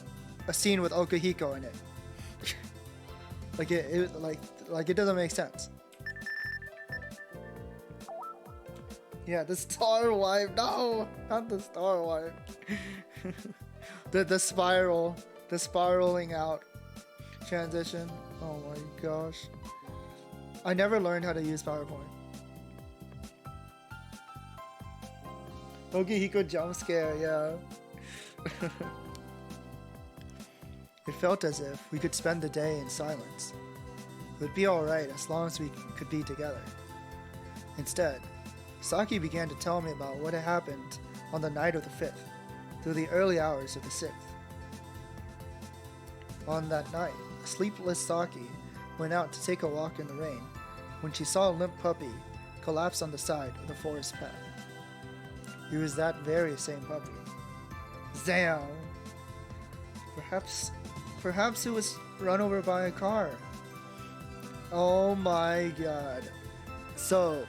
a scene with Okahiko in it. Like, it doesn't make sense. Yeah, the star wipe. No, not the star wipe. the spiraling out transition. Oh my gosh. I never learned how to use PowerPoint. Okihiko jump scare, yeah. It felt as if we could spend the day in silence. It would be alright as long as we could be together. Instead, Saki began to tell me about what had happened on the night of the 5th, through the early hours of the 6th. On that night, a sleepless Saki went out to take a walk in the rain when she saw a limp puppy collapse on the side of the forest path. It was that very same puppy. Zam! Perhaps it was run over by a car. Oh my god. So,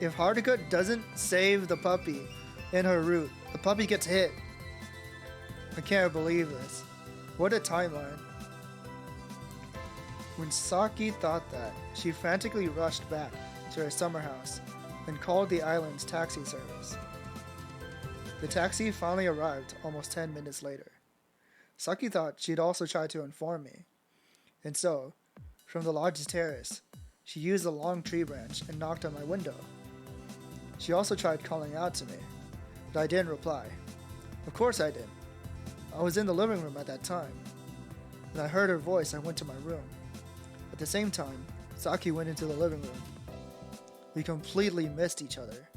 if Haruka doesn't save the puppy in her route, the puppy gets hit. I can't believe this. What a timeline. When Saki thought that, she frantically rushed back to her summer house and called the island's taxi service. The taxi finally arrived almost 10 minutes later. Saki thought she'd also try to inform me. And so, from the lodge's terrace, she used a long tree branch and knocked on my window. She also tried calling out to me, but I didn't reply. Of course I didn't. I was in the living room at that time. When I heard her voice, I went to my room. At the same time, Saki went into the living room. We completely missed each other.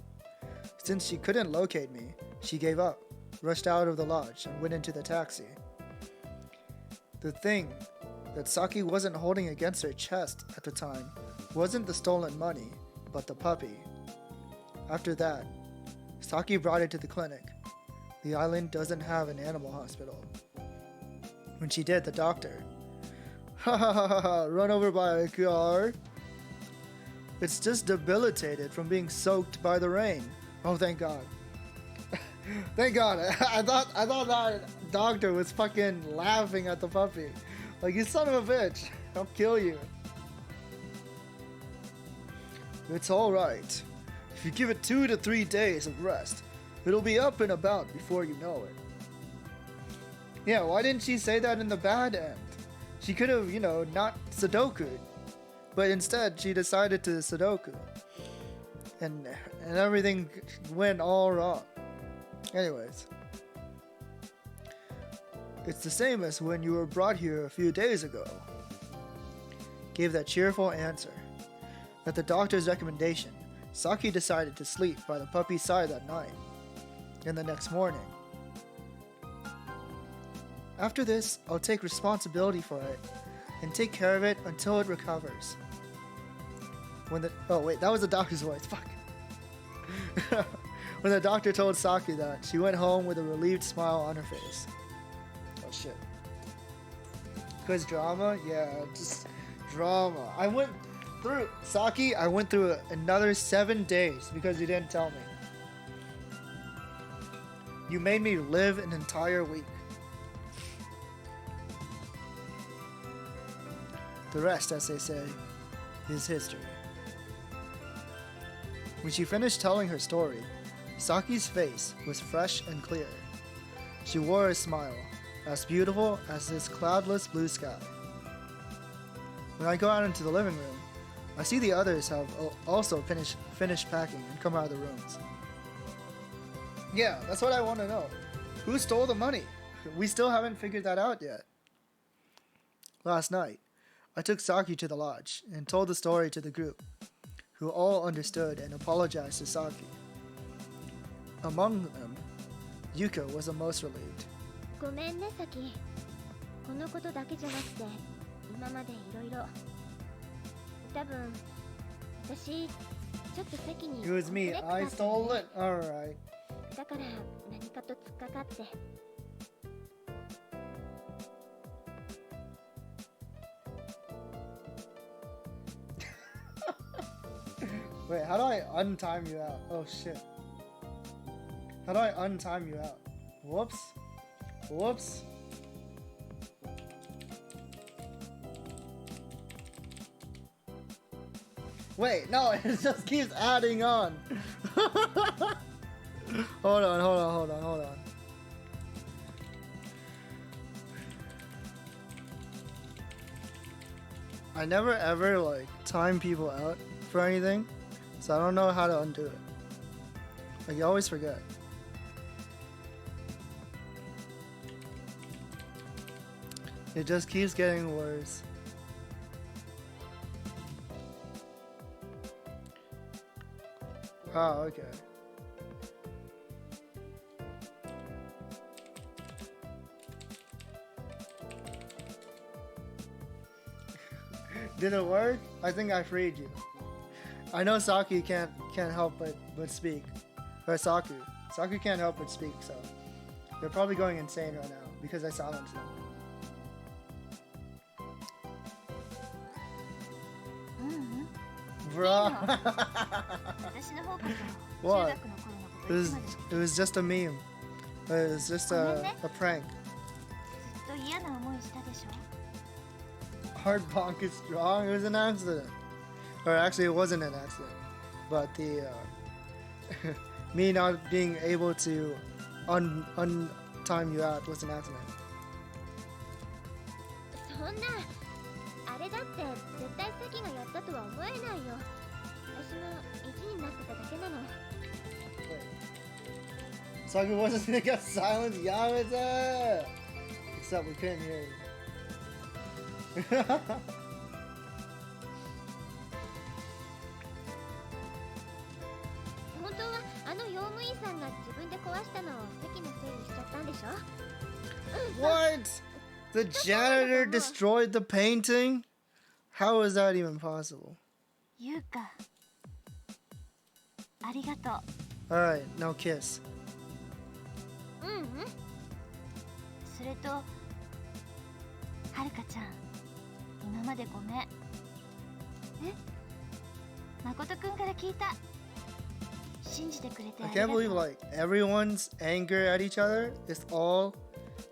Since she couldn't locate me, she gave up, rushed out of the lodge, and went into the taxi. The thing that Saki wasn't holding against her chest at the time wasn't the stolen money, but the puppy. After that, Saki brought it to the clinic. The island doesn't have an animal hospital. When she did, the doctor, run over by a car. It's just debilitated from being soaked by the rain. Oh, thank God. Thank God. I thought that doctor was fucking laughing at the puppy. Like, you son of a bitch. I'll kill you. It's alright. If you give it 2 to 3 days of rest, it'll be up and about before you know it. Yeah, why didn't she say that in the bad end? She could have, not Sudoku. But instead, she decided to Sudoku. And everything went all wrong. Anyways. It's the same as when you were brought here a few days ago. Gave that cheerful answer. At the doctor's recommendation, Saki decided to sleep by the puppy's side that night. And the next morning. After this, I'll take responsibility for it and take care of it until it recovers. Oh wait, that was the doctor's voice, fuck. When the doctor told Saki that, she went home with a relieved smile on her face. Oh shit. Cause drama? Yeah, just drama. I went through another 7 days because you didn't tell me. You made me live an entire week. The rest, as they say, is history. When she finished telling her story, Saki's face was fresh and clear. She wore a smile, as beautiful as this cloudless blue sky. When I go out into the living room, I see the others have also finished packing and come out of the rooms. Yeah, that's what I want to know. Who stole the money? We still haven't figured that out yet. Last night, I took Saki to the lodge and told the story to the group, who all understood and apologized to Saki. Among them, Yuka was the most relieved. ごめんね、サキ。このことだけじゃなくて、今までいろいろ。多分、私、ちょっとサキに。It was me. I stole it. Alright. だから何かと突っかかって。Wait, how do I untime you out? Oh shit. How do I untime you out? Whoops. Whoops. Wait, no, it just keeps adding on. Hold on. I never ever time people out for anything, so I don't know how to undo it. I always forget. It just keeps getting worse. Oh, okay. Did it work? I think I freed you. I know Saki can't help but speak. Or Saku can't help but speak, so they're probably going insane right now because I silenced them. Bruh. What? It was just a meme. It was just a prank. Hard bonk is strong. It was an accident. Or actually, it wasn't an accident. But the me not being able to untime you out was an accident. そんな、あれだって絶対サキがやったとは思えないよ。私も意地になってただけなの。Saku wasn't gonna get silent. Yamete! Except we couldn't hear you. 本当はあの用務員さんが自分で壊したのをサキのせいにしちゃったんでしょ？ What? The janitor destroyed the painting? How is that even possible? Yuka. ありがとう。 Alright, now kiss. それと、はるかちゃん、今までごめん。誠くんから聞いた。信じてくれてあ I りが can't とう。 believe everyone's anger at each other is all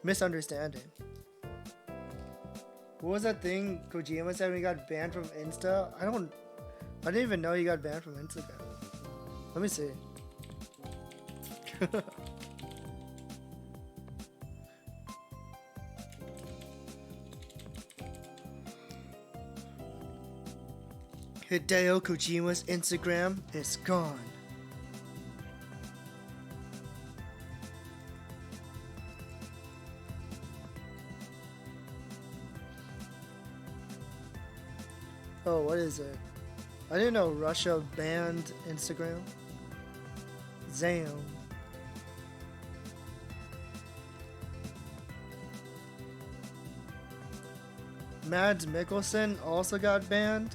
misunderstanding. What was that thing Kojima said when he got banned from Insta? I didn't even know you got banned from Instagram. Let me see. Hideo Kojima's Instagram is gone. Oh, what is it? I didn't know Russia banned Instagram. Zam. Mads Mikkelsen also got banned.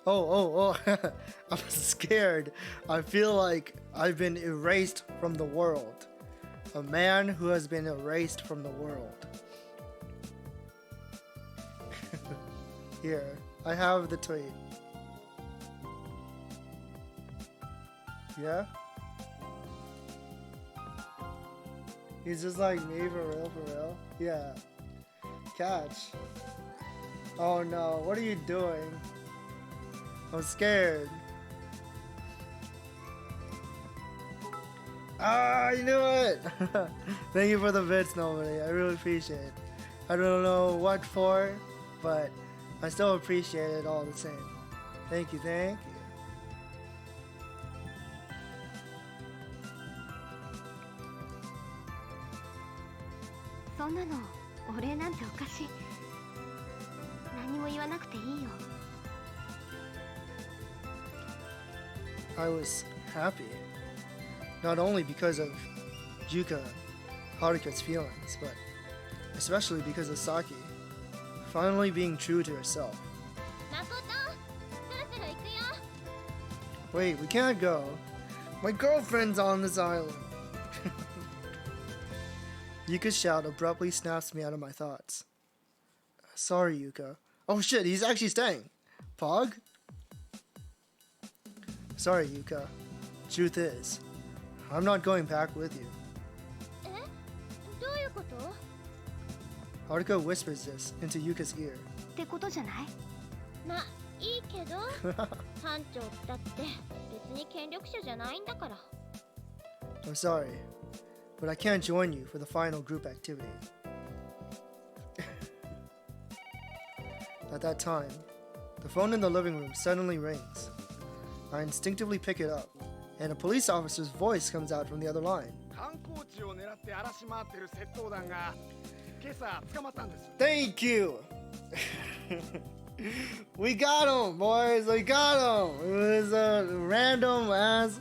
Oh, I'm scared. I feel like I've been erased from the world. A man who has been erased from the world. Here, I have the tweet. Yeah? He's just like me, for real? Yeah. Catch. Oh no, what are you doing? I'm scared. Ah, you knew it! Thank you for the bits, nobody. I really appreciate it. I don't know what for, but I still appreciate it all the same. Thank you, thank you. I was happy, not only because of Yuka Haruka's feelings, but especially because of Saki finally being true to herself. Wait, we can't go. My girlfriend's on this island. Yuka's shout abruptly snaps me out of my thoughts. Sorry, Yuka. Oh shit, he's actually staying. Pog? Sorry, Yuka. Truth is, I'm not going back with you. Haruka whispers this into Yuka's ear. ってことじゃない？まあいいけど班長だって別に権力者じゃないんだから。 I'm sorry, but I can't join you for the final group activity. At that time, the phone in the living room suddenly rings. I instinctively pick it up, and a police officer's voice comes out from the other line. Thank you! We got him, boys! We got him! It was a random ass,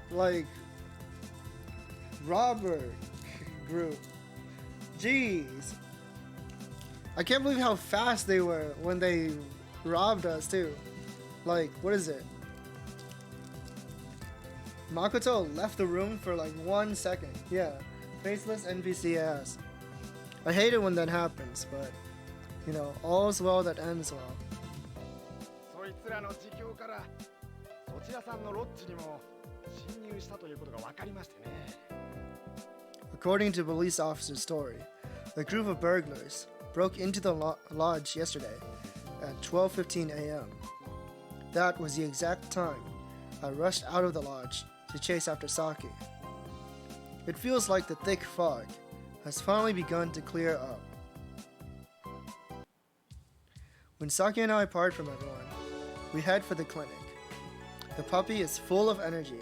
like, robber group. Jeez. I can't believe how fast they were when they robbed us, too. Like, what is it? Makoto left the room for like 1 second. Yeah, faceless NPC ass. I hate it when that happens, but, you know, all's well that ends well. According to police officer's story, a group of burglars broke into the lodge yesterday at 12:15 a.m. That was the exact time I rushed out of the lodge to chase after Saki. It feels like the thick fog has finally begun to clear up. When Saki and I part from everyone, we head for the clinic. The puppy is full of energy.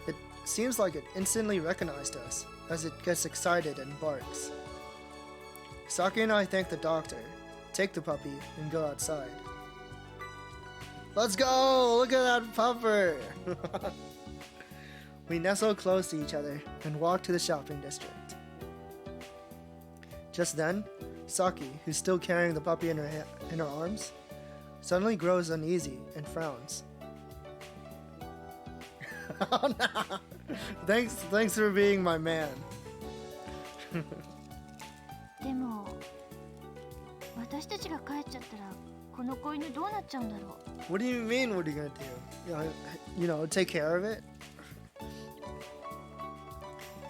It seems like it instantly recognized us as it gets excited and barks. Saki and I thank the doctor, take the puppy, and go outside. Let's go! Look at that pupper! We nestle close to each other and walk to the shopping district. Just then, Saki, who's still carrying the puppy in her arms, suddenly grows uneasy and frowns. Oh, no. Thanks for being my man. でも私たちが帰っちゃったらこの子犬どうなっちゃうんだろう。 What do you mean, what are you gonna do? You know, take care of it?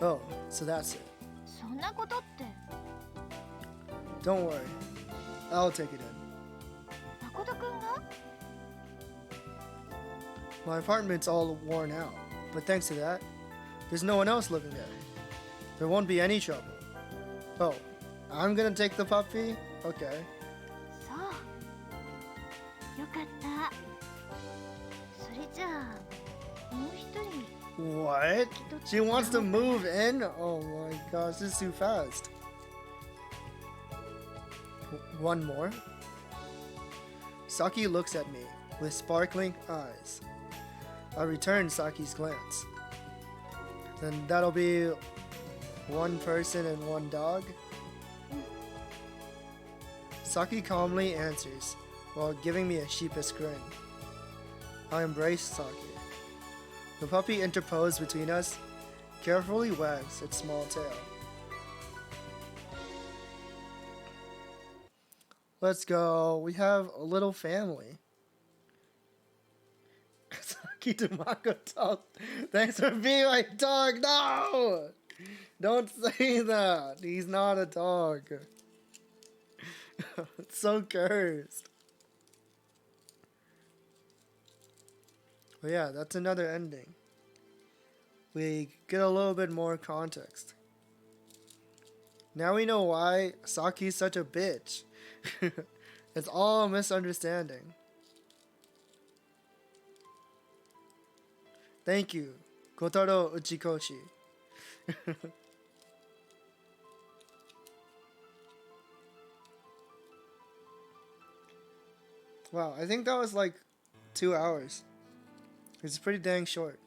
Oh, so that's it. そんなことって。 Don't worry. I'll take it in. 誠くんが My apartment's all worn out, but thanks to that, there's no one else living there. There won't be any trouble. Oh, I'm gonna take the puppy? Okay. そうよかったそれじゃあもう一人 What? She wants to move in? Oh my gosh, this is too fast. One more? Saki looks at me with sparkling eyes. I return Saki's glance. Then that'll be one person and one dog? Saki calmly answers while giving me a sheepish grin. I embrace Saki. The puppy interposed between us, carefully wags its small tail. Let's go. We have a little family. Saki Tamako dog. Thanks for being my dog. No! Don't say that. He's not a dog. It's so cursed. But yeah, that's another ending. We get a little bit more context. Now we know why Saki's such a bitch. It's all a misunderstanding. Thank you, Kotaro Uchikoshi. Wow, I think that was like 2 hours. It's pretty dang short.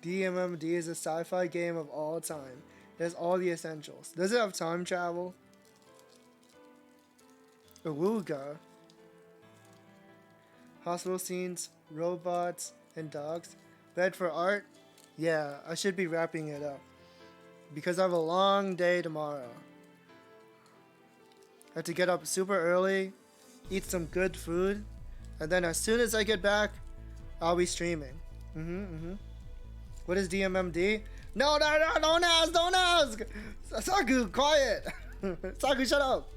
DMMD is a sci-fi game of all time. It has all the essentials. Does it have time travel? Awooga. Hospital scenes, robots, and dogs. Bed for art? Yeah, I should be wrapping it up. Because I have a long day tomorrow. I have to get up super early, eat some good food, and then as soon as I get back, I'll be streaming. What is DMMD? No, don't ask! Saku, quiet! Saku, shut up!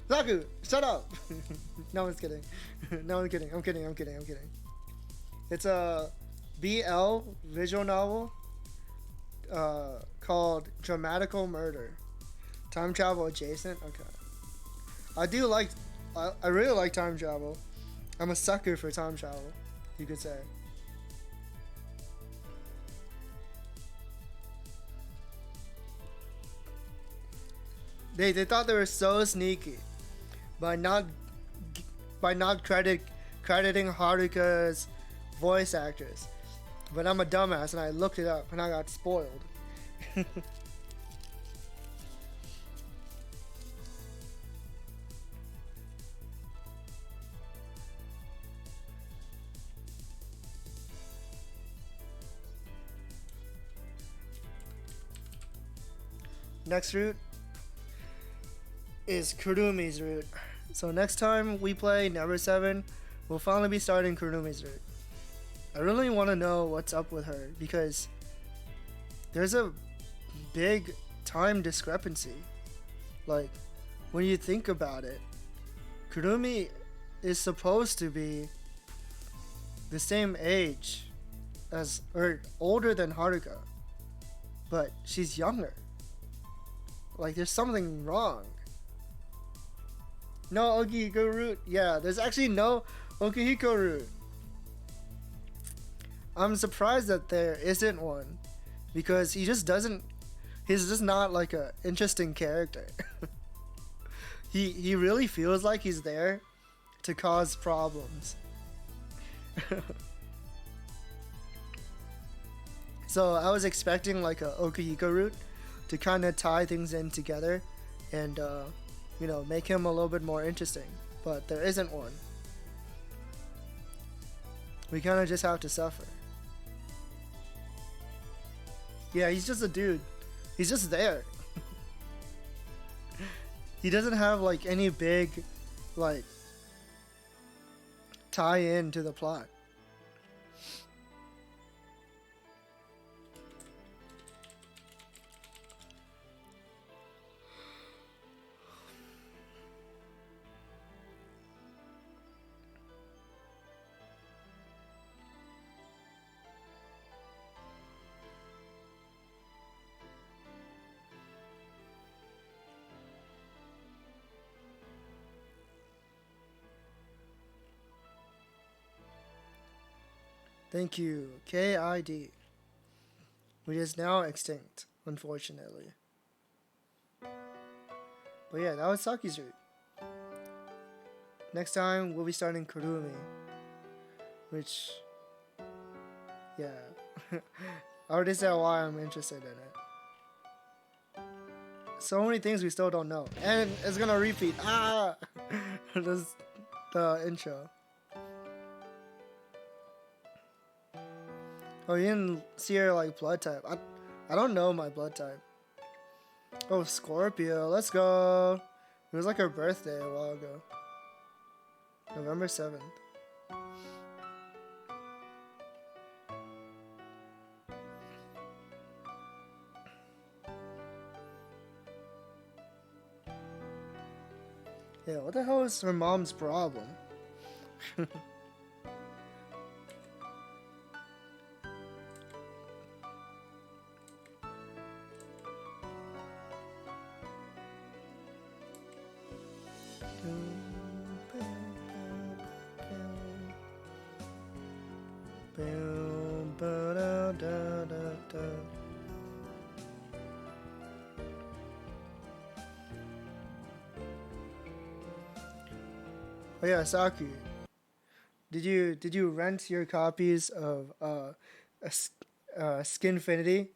Saku, shut up! No, I'm kidding. No, I'm kidding. I'm kidding. It's a BL visual novel called Dramatical Murder. Time travel adjacent? Okay. I really like time travel. I'm a sucker for time travel, you could say. They thought they were so sneaky by not crediting Haruka's voice actress. But I'm a dumbass and I looked it up and I got spoiled. Next route is Kurumi's route. So next time we play Never7, we'll finally be starting Kurumi's route. I really want to know what's up with her because there's a big time discrepancy. Like, when you think about it, Kurumi is supposed to be the same age as, or older than Haruka, but she's younger. Like, there's something wrong. No Okihiko route? Yeah, there's actually no Okihiko route. I'm surprised that there isn't one because he's just not like a interesting character. He really feels like he's there to cause problems. So I was expecting like a Okihiko route to kind of tie things in together and you know, make him a little bit more interesting, but there isn't one. We kind of just have to suffer. Yeah, he's just a dude. He's just there. He doesn't have like any big like tie in to the plot. Thank you, KID, which is now extinct, unfortunately. But yeah, that was Saki Street. Next time, we'll be starting Kurumi, which, yeah, I already said why I'm interested in it. So many things we still don't know, and it's gonna repeat. This is the intro. Oh, you didn't see her like blood type. I don't know my blood type. Oh, Scorpio, let's go. It was like her birthday a while ago. November 7th. Yeah, what the hell is her mom's problem? Oh yeah, Saku. Did you rent your copies of Skinfinity?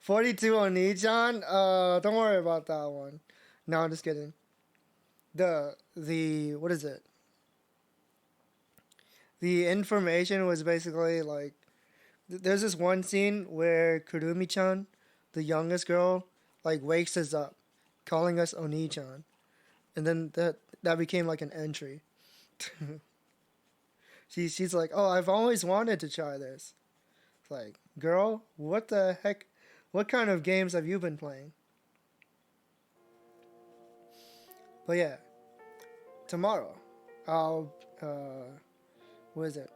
42 Oni-chan? Don't worry about that one. No, I'm just kidding. The what is it? The information was basically like there's this one scene where Kurumi-chan, the youngest girl, like wakes us up, calling us Oni-chan, and then that became like an entry. She's like, oh, I've always wanted to try this. It's like, girl, what the heck? What kind of games have you been playing? But yeah, tomorrow, I'll what is it?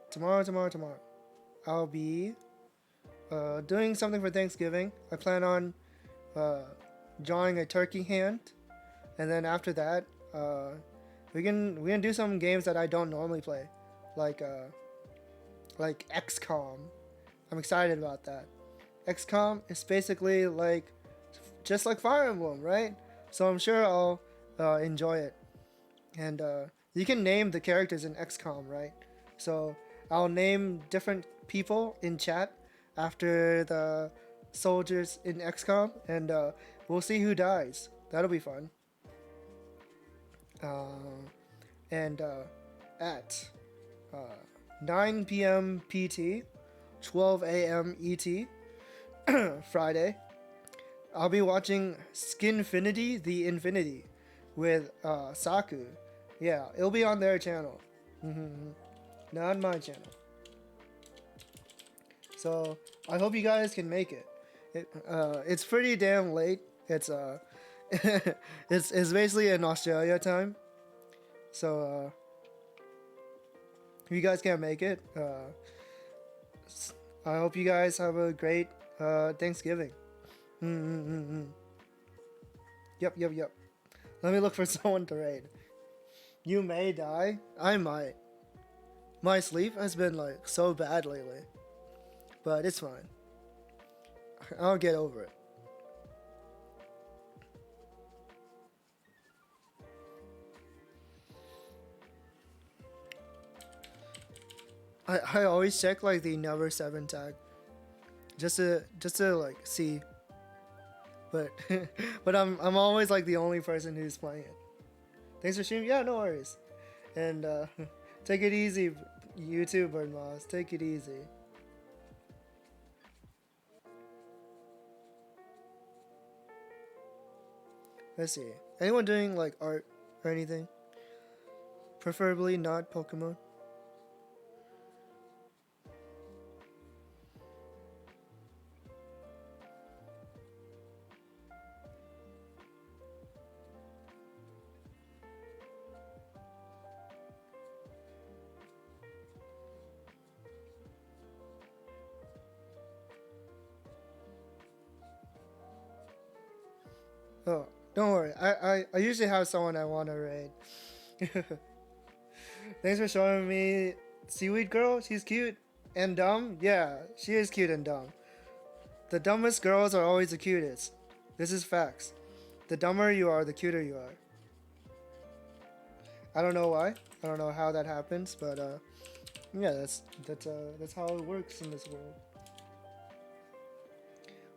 Tomorrow. I'll be doing something for Thanksgiving. I plan on drawing a turkey hand, and then after that, we can do some games that I don't normally play, like XCOM. I'm excited about that. XCOM is basically like just like Fire Emblem, right? So I'm sure I'll enjoy it. And you can name the characters in XCOM, right? So I'll name different people in chat after the soldiers in XCOM, and we'll see who dies. That'll be fun. And at 9 p.m. PT, 12 a.m. ET, Friday, I'll be watching Skinfinity the Infinity with Saku. Yeah, it'll be on their channel. Not my channel. So I hope you guys can make it. It's pretty damn late. It's it's basically in Australia time. So if you guys can't make it, I hope you guys have a great Thanksgiving. Yep. Let me look for someone to raid. You may die. I might. My sleep has been like so bad lately. But it's fine. I'll get over it. I always check like the Never7 tag. Just to like see. But but I'm always like the only person who's playing it. Thanks for streaming. Yeah, no worries. And take it easy, YouTuber Moss. Take it easy. Let's see. Anyone doing like art or anything? Preferably not Pokemon. Oh, don't worry. I usually have someone I want to raid. Thanks for showing me seaweed girl, she's cute and dumb. Yeah, she is cute and dumb. The dumbest girls are always the cutest. This is facts. The dumber you are, the cuter you are. I don't know why. I don't know how that happens, but yeah, that's how it works in this world.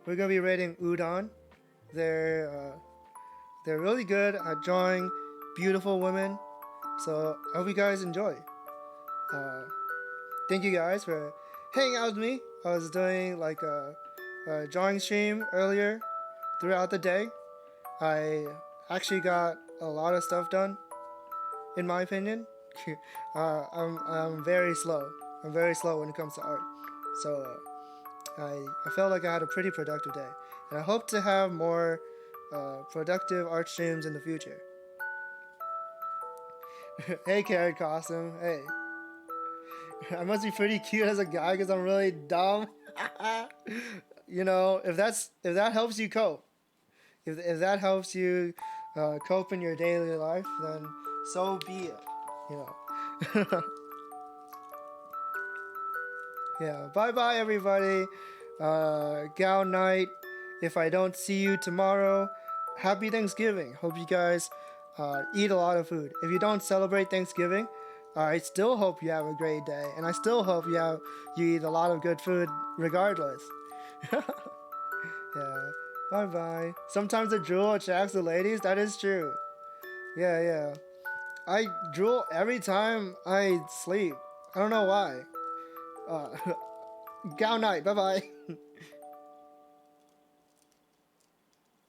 We're gonna be rating Udon. They're really good at drawing beautiful women, so I hope you guys enjoy. Thank you guys for hanging out with me. I was doing like a drawing stream earlier throughout the day. I actually got a lot of stuff done, in my opinion. I'm very slow. I'm very slow when it comes to art. So I felt like I had a pretty productive day. And I hope to have more productive art streams in the future. Hey, Carrot Costume. Hey. I must be pretty cute as a guy because I'm really dumb. You know, if that helps you cope, if that helps you cope in your daily life, then so be it. You know. Yeah. Bye bye everybody. Gal night. If I don't see you tomorrow, happy Thanksgiving. Hope you guys eat a lot of food. If you don't celebrate Thanksgiving, I still hope you have a great day, and I still hope you eat a lot of good food regardless. Yeah. Bye bye. Sometimes the drool attracts the ladies. That is true. Yeah. I drool every time I sleep. I don't know why. Gal night. Bye bye.